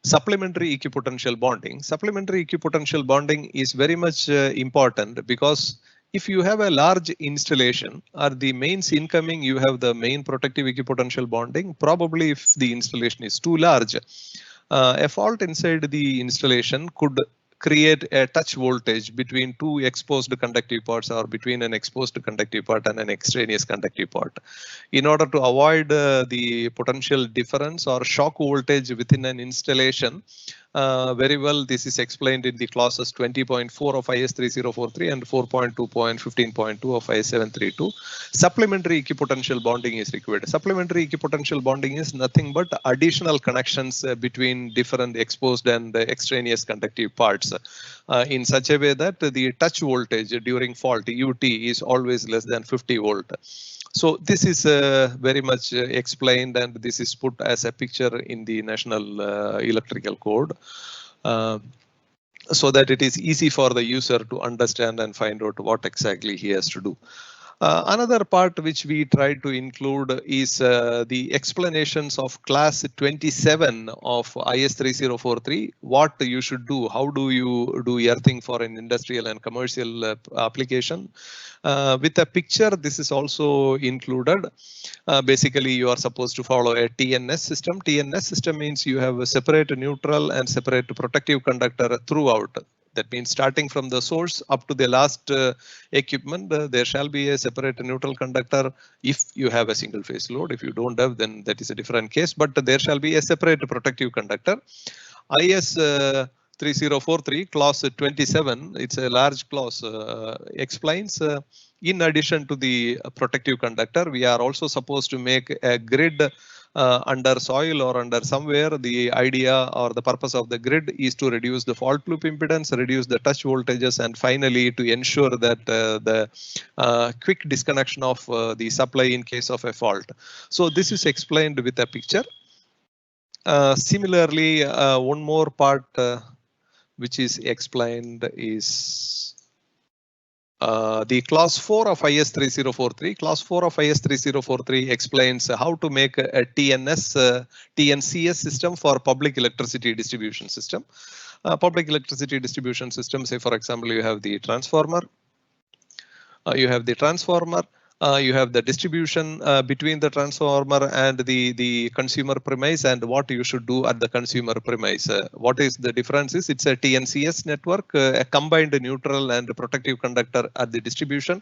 supplementary equipotential bonding. Supplementary equipotential bonding is very much important because if you have a large installation or the mains incoming, you have the main protective equipotential bonding. Probably if the installation is too large, a fault inside the installation could create a touch voltage between two exposed conductive parts or between an exposed conductive part and an extraneous conductive part. In order to avoid the potential difference or shock voltage within an installation, very well this is explained in the clauses 20.4 of IS 3043 and 4.2.15.2 of IS 732. Supplementary equipotential bonding is required. Supplementary equipotential bonding is nothing but additional connections between different exposed and extraneous conductive parts in such a way that the touch voltage during fault UT is always less than 50 volt. So this is very much explained, and this is put as a picture in the National Electrical Code so that it is easy for the user to understand and find out what exactly he has to do. Another part which we tried to include is the explanations of class 27 of IS 3043, what you should do, how do you do earthing for an industrial and commercial application. With a picture, this is also included. Basically, you are supposed to follow a TNS system. TNS system means you have a separate neutral and separate protective conductor throughout. That means starting from the source up to the last equipment, there shall be a separate neutral conductor if you have a single phase load. If you don't have, then that is a different case, but there shall be a separate protective conductor. IS 3043 clause 27, it's a large clause, explains in addition to the protective conductor, we are also supposed to make a grid under soil or under somewhere. The idea or the purpose of the grid is to reduce the fault loop impedance, reduce the touch voltages, and finally to ensure that the quick disconnection of the supply in case of a fault. So this is explained with a picture. Similarly, one more part which is explained is the clause 4 of IS 3043. Clause 4 of IS 3043 explains how to make a TNCS system for public electricity distribution system. Public electricity distribution system, say for example, you have the transformer. You have the distribution between the transformer and the consumer premise, and what you should do at the consumer premise. What is the difference is it's a TNCS network, a combined neutral and protective conductor at the distribution.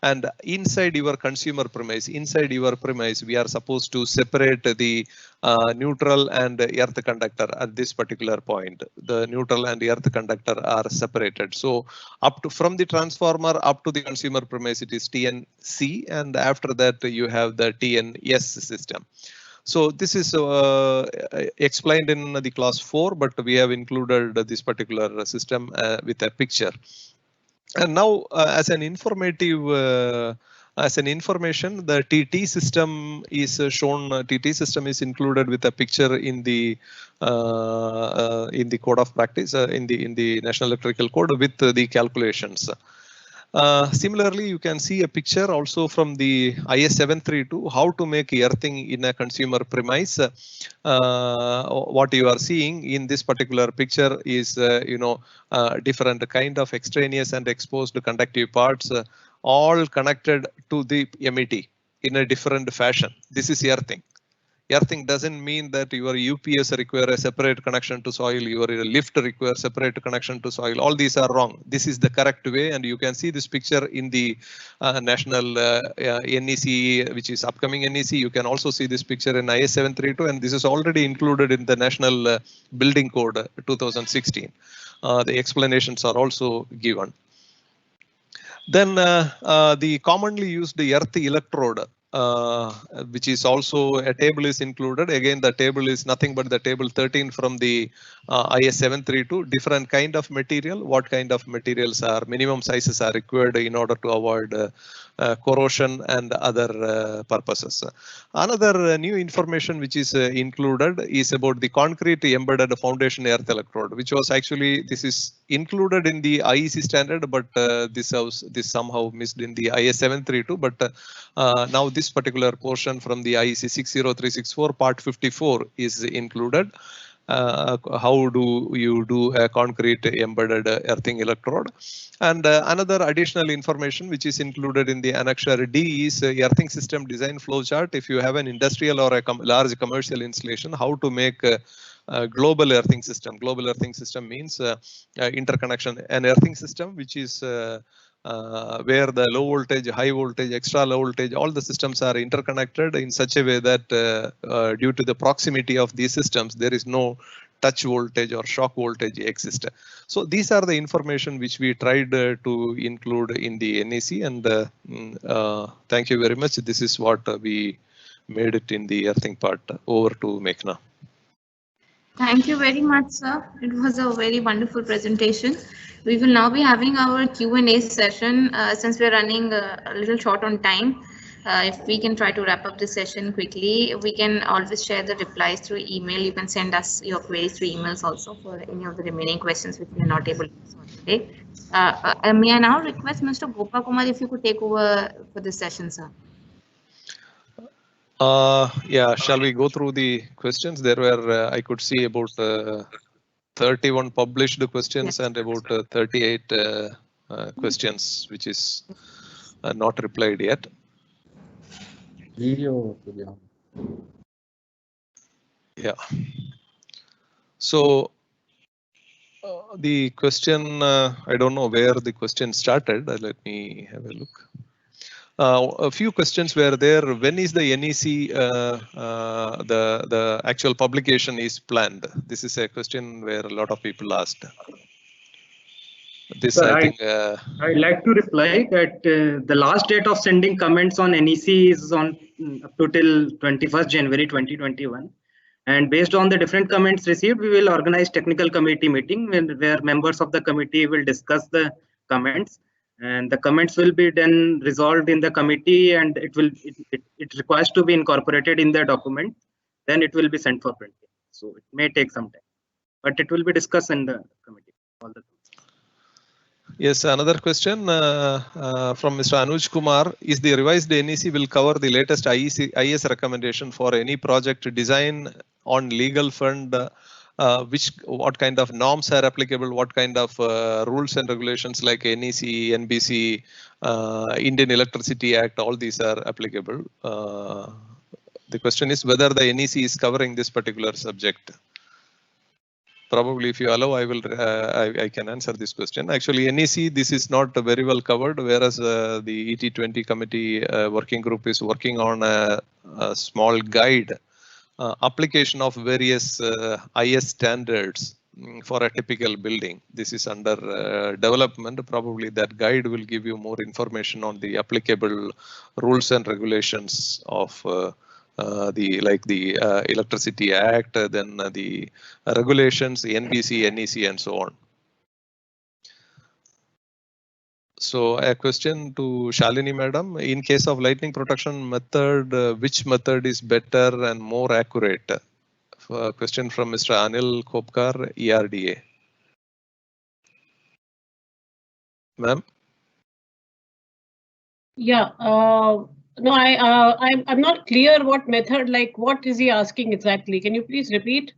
And inside your consumer premise, we are supposed to separate the neutral and earth conductor at this particular point. The neutral and earth conductor are separated. So up to from the transformer up to the consumer premise, it is TNC, and after that you have the TNS system. So this is explained in the clause 4, but we have included this particular system with a picture. And now, as an information, the TT system is shown. TT system is included with a picture in the code of practice in the National Electrical Code with the calculations. Similarly, you can see a picture also from the IS 732 how to make earthing in a consumer premise. What you are seeing in this particular picture is different kind of extraneous and exposed conductive parts all connected to the MET in a different fashion. This is earthing. Earthing doesn't mean that your UPS require a separate connection to soil, your lift requires separate connection to soil. All these are wrong. This is the correct way, and you can see this picture in the national NEC, which is upcoming NEC. You can also see this picture in IS 732, and this is already included in the National Building Code 2016. The explanations are also given. Then the commonly used earth electrode which is also a table is included. Again, the table is nothing but the table 13 from the IS 732. Different kind of material, what kind of materials are minimum sizes are required in order to avoid corrosion and other purposes. Another new information which is included is about the concrete embedded foundation earth electrode, which was actually, this is included in the IEC standard, but this somehow missed in the IS 732. But now this particular portion from the IEC 60364 part 54 is included. How do you do a concrete embedded earthing electrode? And another additional information which is included in the annexure D is earthing system design flow chart. If you have an industrial or a large commercial installation, how to make a global earthing system. Global earthing system means interconnection, an earthing system which is where the low voltage, high voltage, extra low voltage, all the systems are interconnected in such a way that due to the proximity of these systems, there is no touch voltage or shock voltage exist. So these are the information which we tried to include in the NEC, and thank you very much. This is what we made it in the earthing part. Over to Meghna. Thank you very much, sir. It was a very wonderful presentation. We will now be having our Q&A session. Since we're running a little short on time, if we can try to wrap up this session quickly, we can always share the replies through email. You can send us your queries through emails also for any of the remaining questions which we are not able to answer today. May I now request Mr. Gopa Kumar if you could take over for this session, sir? Yeah, shall we go through the questions? There were, I could see about 31 published questions, yes, and about 38 questions which is not replied yet. Video. Yeah. So the question, I don't know where the question started. Let me have a look. A few questions were there. When is the NEC, the actual publication is planned? This is a question where a lot of people asked. This, Sir, I think. I'd like to reply that the last date of sending comments on NEC is on up to till 21st January 2021. And based on the different comments received, we will organize technical committee meeting where members of the committee will discuss the comments. And the comments will be then resolved in the committee, and it requires to be incorporated in the document. Then it will be sent for printing. So it may take some time, but it will be discussed in the committee. Yes, another question from Mr. Anuj Kumar. Is the revised NEC will cover the latest IS recommendation for any project design on legal fund? What kind of norms are applicable, what kind of rules and regulations like NEC, NBC, Indian Electricity Act, all these are applicable. The question is whether the NEC is covering this particular subject. Probably, if you allow, I will. I can answer this question. Actually, NEC, this is not very well covered, whereas the ET20 committee working group is working on a small guide. Application of various IS standards for a typical building. This is under development. Probably that guide will give you more information on the applicable rules and regulations of the Electricity Act, then the regulations, the NBC, NEC, and so on. So a question to Shalini madam, in case of lightning protection method, which method is better and more accurate? Question from Mr. Anil Khopkar, ERDA. Ma'am? Yeah, no, I'm not clear what method, like what is he asking exactly? Can you please repeat?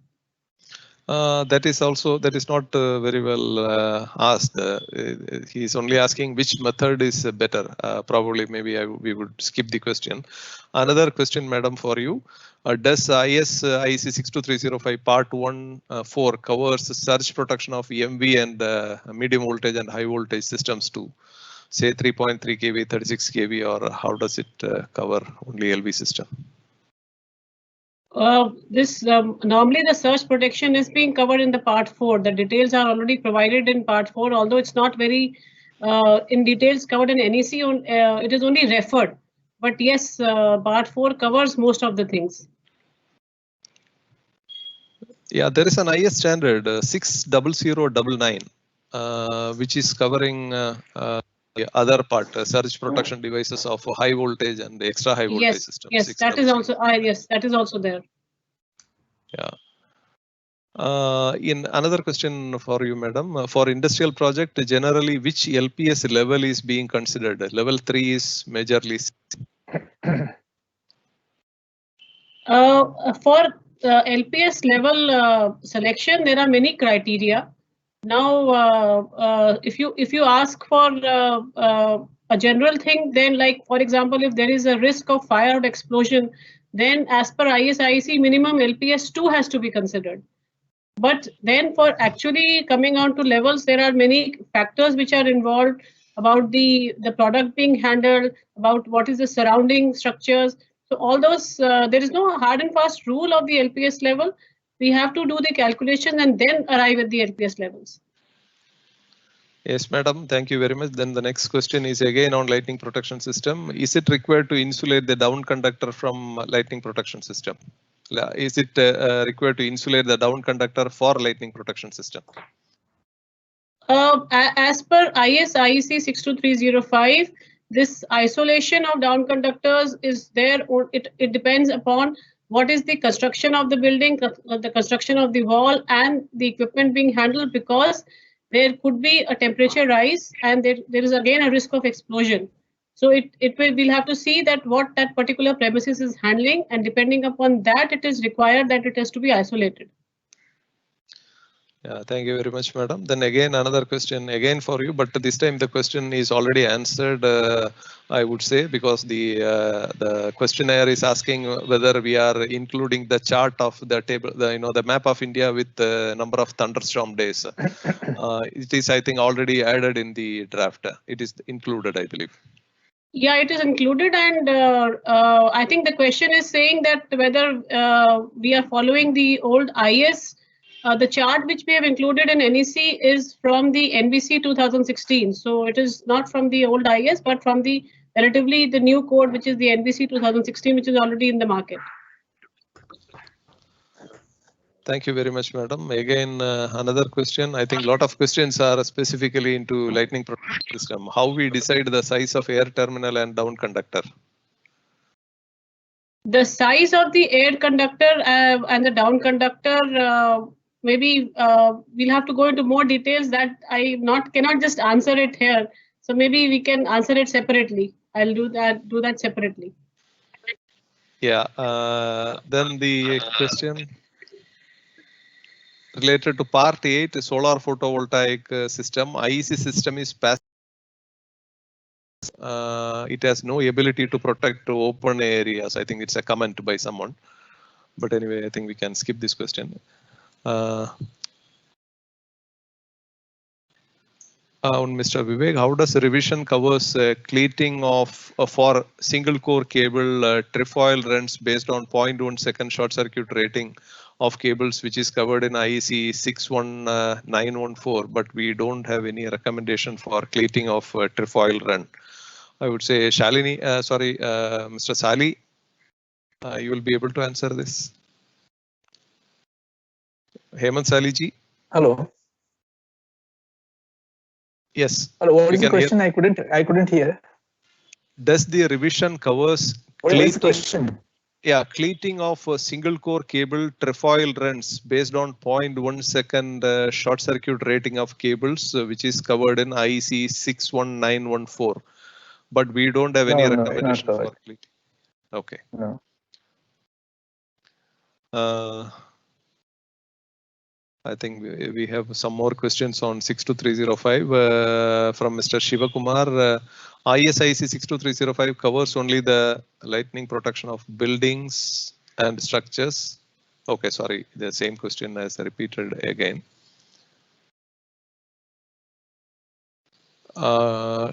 That is not very well asked. He is only asking which method is better. Probably maybe we would skip the question. Another question, madam, for you. Does IS IEC 62305 part 1.4 covers surge protection of EMV and medium voltage and high voltage systems too? Say 3.3 kV, 36 kV, or how does it cover only LV system? Normally the surge protection is being covered in the part 4. The details are already provided in part 4, although it's not very in details covered in NEC. It is only referred, But yes, Part 4 covers most of the things. Yeah, there is an IS standard 60099, which is covering the other part, surge protection devices of high voltage and extra high voltage systems. Yes, that is also yes, that is also there. Yeah. In another question for you, madam, for industrial project, generally which LPS level is being considered? Level 3 is majorly. For LPS level selection, there are many criteria. Now, if you ask for a general thing, then like for example, if there is a risk of fire or explosion, then as per ISIC, minimum LPS 2 has to be considered. But then for actually coming on to levels, there are many factors which are involved about the product being handled, about what is the surrounding structures. So all those, there is no hard and fast rule of the LPS level. We have to do the calculation and then arrive at the LPS levels. Yes, madam. Thank you very much. Then the next question is again on lightning protection system. Is it required to insulate the down conductor from lightning protection system? Is it required to insulate the down conductor for lightning protection system? As per IS IEC 62305, this isolation of down conductors is there, or it depends upon what is the construction of the building, the construction of the wall, and the equipment being handled, because there could be a temperature rise and there is again a risk of explosion. So we'll have to see that what that particular premises is handling, and depending upon that, it is required that it has to be isolated. Yeah, thank you very much, madam. Then again, another question again for you, but this time the question is already answered, I would say, because the questionnaire is asking whether we are including the chart of the table, the map of India with the number of thunderstorm days. It is, I think, already added in the draft. It is included, I believe. Yeah, it is included, and I think the question is saying that whether we are following the old IS. The chart which we have included in NEC is from the NBC 2016. So it is not from the old IS, but from the relatively the new code, which is the NBC 2016, which is already in the market. Thank you very much, madam. Again, another question. I think a lot of questions are specifically into lightning protection system. How we decide the size of air terminal and down conductor? The size of the air conductor and the down conductor, maybe we'll have to go into more details that I cannot just answer it here. So maybe we can answer it separately. I'll do that separately. Yeah. Then the question related to part 8, solar photovoltaic system. IEC system is passive. It has no ability to protect open areas. I think it's a comment by someone. But anyway, I think we can skip this question. On Mr. Vivek, how does revision covers cleating of for single core cable trefoil runs based on 0.1 second short circuit rating of cables, which is covered in IEC 61914, but we don't have any recommendation for cleating of trefoil run. I would say Shalini, Mr. Sali, you will be able to answer this. Hemant Sali ji. Hello. Yes. Hello, what is the question? I couldn't hear. Does the revision covers what is the question? Yeah, cleating of a single core cable trefoil runs based on 0.1 second short circuit rating of cables, which is covered in IEC 61914. But we don't have any recommendation for cleaning. Okay. No. I think we have some more questions on 62305 from Mr. Shiva Kumar. ISIC 62305 covers only the lightning protection of buildings and structures. Okay, sorry, the same question as repeated again.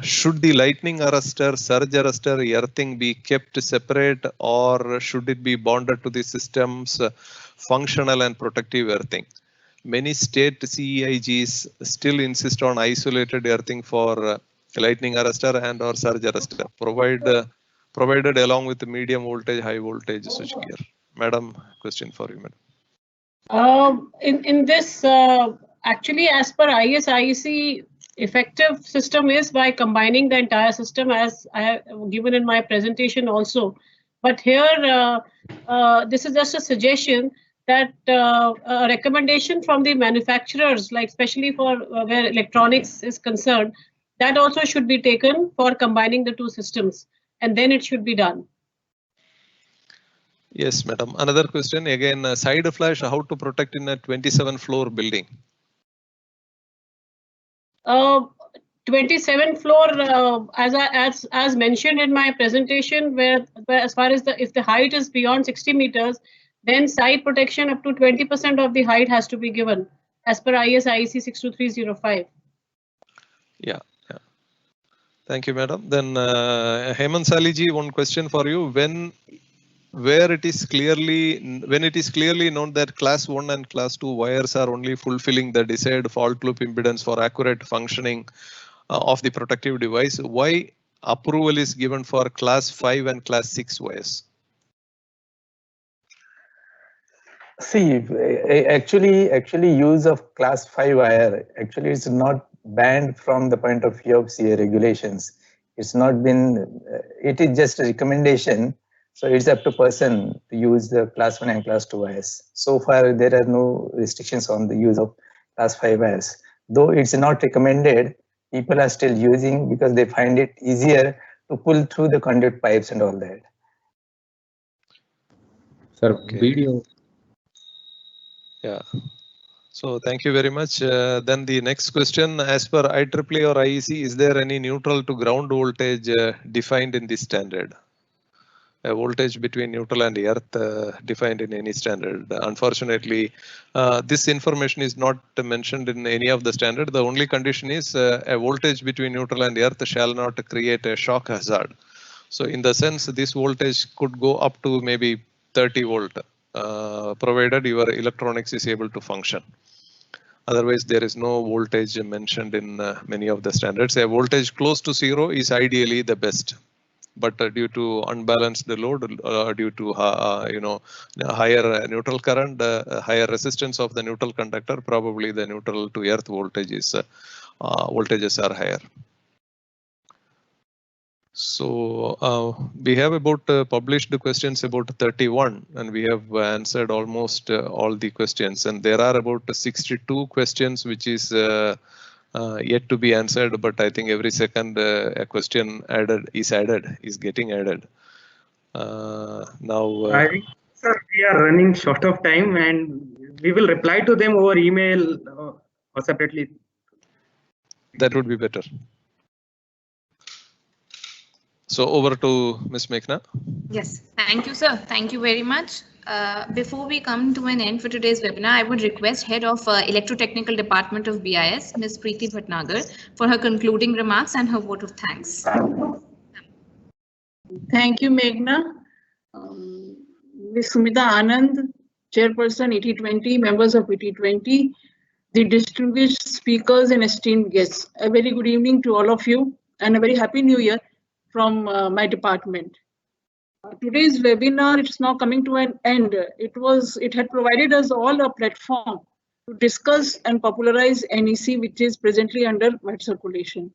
Should the lightning arrestor, surge arrestor, earthing be kept separate, or should it be bonded to the system's functional and protective earthing? Many state CEIGs still insist on isolated earthing for lightning arrestor and or surge arrestor. Provide provided along with the medium voltage, high voltage switchgear? Madam, question for you, madam. In this, actually, as per IS-IEC, effective system is by combining the entire system, as I have given in my presentation also. But here, this is just a suggestion that a recommendation from the manufacturers, like especially for where electronics is concerned, that also should be taken for combining the two systems, and then it should be done. Yes, madam. Another question again, side flash, how to protect in a 27-floor building? 27th floor, as mentioned in my presentation, where as far as if the height is beyond 60 meters, then side protection up to 20% of the height has to be given, as per IS-IEC 62305. Yeah. Thank you, madam. Then Hemant Saliji, one question for you. When it is clearly known that class 1 and class 2 wires are only fulfilling the desired fault loop impedance for accurate functioning of the protective device, why approval is given for class 5 and class 6 wires? See, actually use of class 5 wire actually is not banned from the point of view of CA regulations. It's not been, it is just a recommendation. So it's up to person to use the class 1 and class 2 wires. So far, there are no restrictions on the use of class 5 wires. Though it's not recommended, people are still using because they find it easier to pull through the conduit pipes and all that. Sir, Okay. video. Yeah. So thank you very much. Then the next question, as per IEEE or IEC, is there any neutral to ground voltage defined in this standard? A voltage between neutral and earth defined in any standard. Unfortunately, this information is not mentioned in any of the standard. The only condition is a voltage between neutral and earth shall not create a shock hazard. So in the sense, this voltage could go up to maybe 30 volt, provided your electronics is able to function. Otherwise, there is no voltage mentioned in many of the standards. A voltage close to 0 is ideally the best. But due to unbalanced load, due to higher neutral current, higher resistance of the neutral conductor, probably the neutral to earth voltages are higher. So we have about published published questions about 31, and we have answered almost all the questions. And there are about 62 questions which is yet to be answered, but I think every second a question is getting added. Now, I think, sir, we are running short of time, and we will reply to them over email or separately. That would be better. So over to Ms. Meghna. Yes, thank you, sir. Thank you very much. Before we come to an end for today's webinar, I would request Head of Electrotechnical Department of BIS, Ms. Priti Bhatnagar, for her concluding remarks and her vote of thanks. Thank you, Meghna. Ms. Sumita, Anand, Chairperson 8020, members of 8020, the distinguished speakers and esteemed guests. A very good evening to all of you and a very happy new year from my department. Today's webinar, it's now coming to an end. It had provided us all a platform to discuss and popularize NEC, which is presently under wide circulation.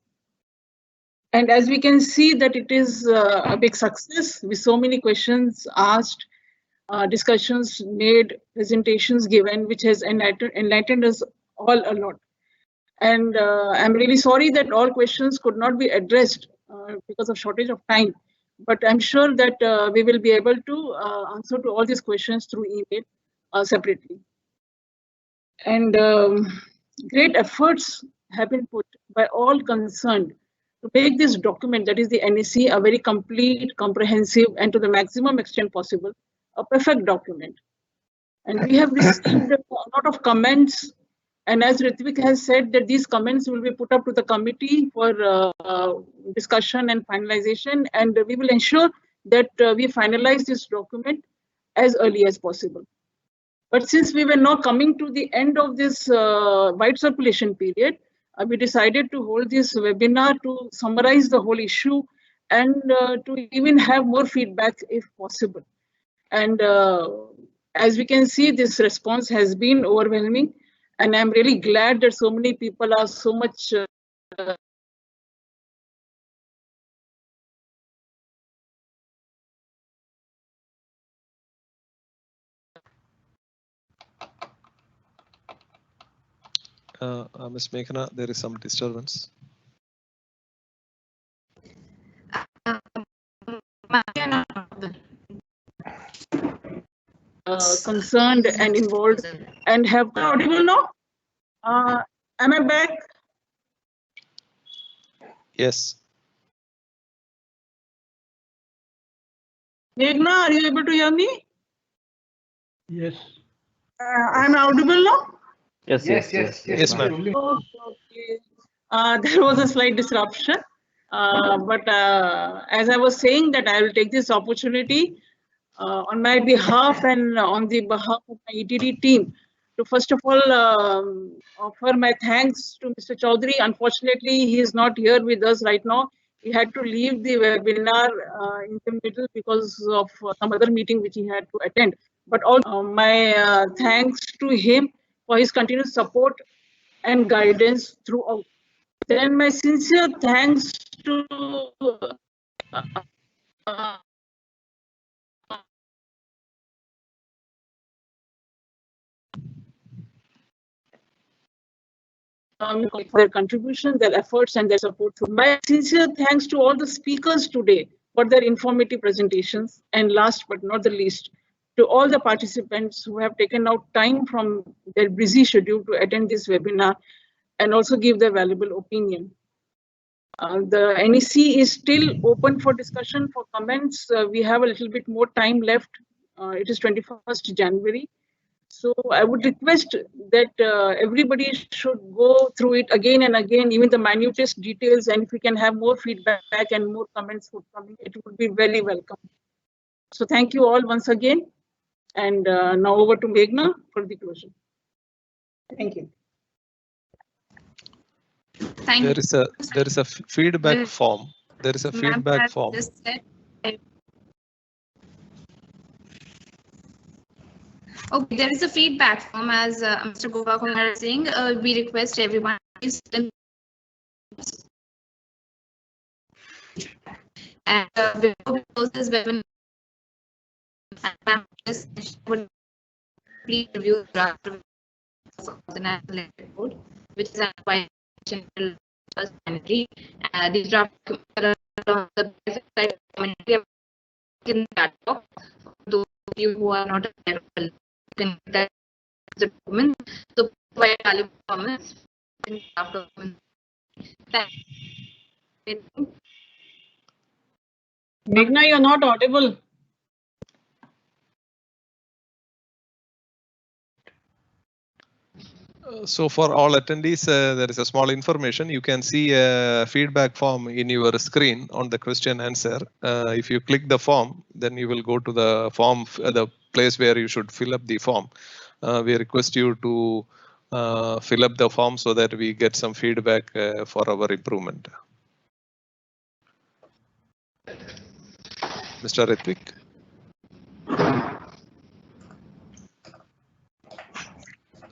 And as we can see that it is a big success with so many questions asked, discussions made, presentations given, which has enlightened us all a lot. And I'm really sorry that all questions could not be addressed because of shortage of time. But I'm sure that we will be able to answer to all these questions through email separately. And great efforts have been put by all concerned to make this document, that is the NEC, a very complete, comprehensive, and to the maximum extent possible, a perfect document. And we have received a lot of comments. And as Ritwik has said, that these comments will be put up to the committee for discussion and finalization, and we will ensure that we finalize this document as early as possible. But since we were now coming to the end of this wide circulation period, we decided to hold this webinar to summarize the whole issue and to even have more feedback if possible. And as we can see, this response has been overwhelming, and I'm really glad that so many people are so much Ms. Meghana, there is some disturbance. concerned and involved and have audible now. Am I back? Yes. Meghna, are you able to hear me? Yes. I'm audible now? Yes, ma'am. Okay. There was a slight disruption, but as I was saying that I will take this opportunity on my behalf and on the behalf of my ETD team to first of all offer my thanks to Mr. Chowdhury. Unfortunately, he is not here with us right now. He had to leave the webinar in the middle because of some other meeting which he had to attend. But also my thanks to him for his continued support and guidance throughout. Then my sincere thanks to for their contribution, their efforts, and their support. My sincere thanks to all the speakers today for their informative presentations. And last but not the least, to all the participants who have taken out time from their busy schedule to attend this webinar and also give their valuable opinion. The NEC is still open for discussion, for comments. We have a little bit more time left. It is 21st January. So I would request that everybody should go through it again and again, even the minutest details, and if we can have more feedback and more comments forthcoming, it would be very welcome. So thank you all once again, and now over to Meghna for the closure. Thank you. There is a feedback form. There is a feedback form. Okay, there is a feedback form, as Mr. Gopa Kumar is saying. We request everyone is and before we close this webinar, please review the draft of the National Electric Code, which is quite sanitary. These draft on the commentary in the chat box. Those of you who are not available, can that the documents. So provide valuable comments in draft documents. Meghna, you're not audible. So for all attendees, there is a small information. You can see a feedback form in your screen on the question answer. If you click the form, then you will go to the form, the place where you should fill up the form. We request you to fill up the form so that we get some feedback for our improvement. Mr. Ritwik.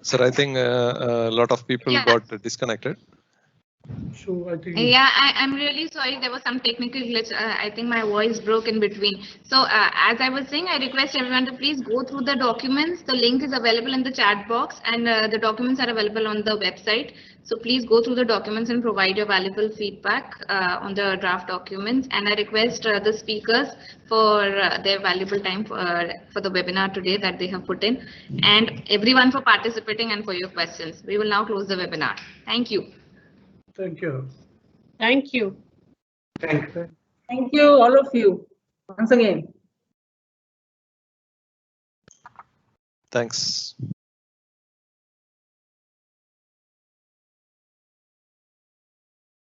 Sir, I think a lot of people got disconnected. So I think. Yeah, I'm really sorry. There was some technical glitch. I think my voice broke in between. So as I was saying, I request everyone to please go through the documents. The link is available in the chat box, and the documents are available on the website. So please go through the documents and provide your valuable feedback on the draft documents. And I request the speakers for their valuable time for the webinar today that they have put in, and everyone for participating and for your questions. We will now close the webinar. Thank you. Thank you. Thank you. Thank you. Thank you, all of you, once again. Thanks.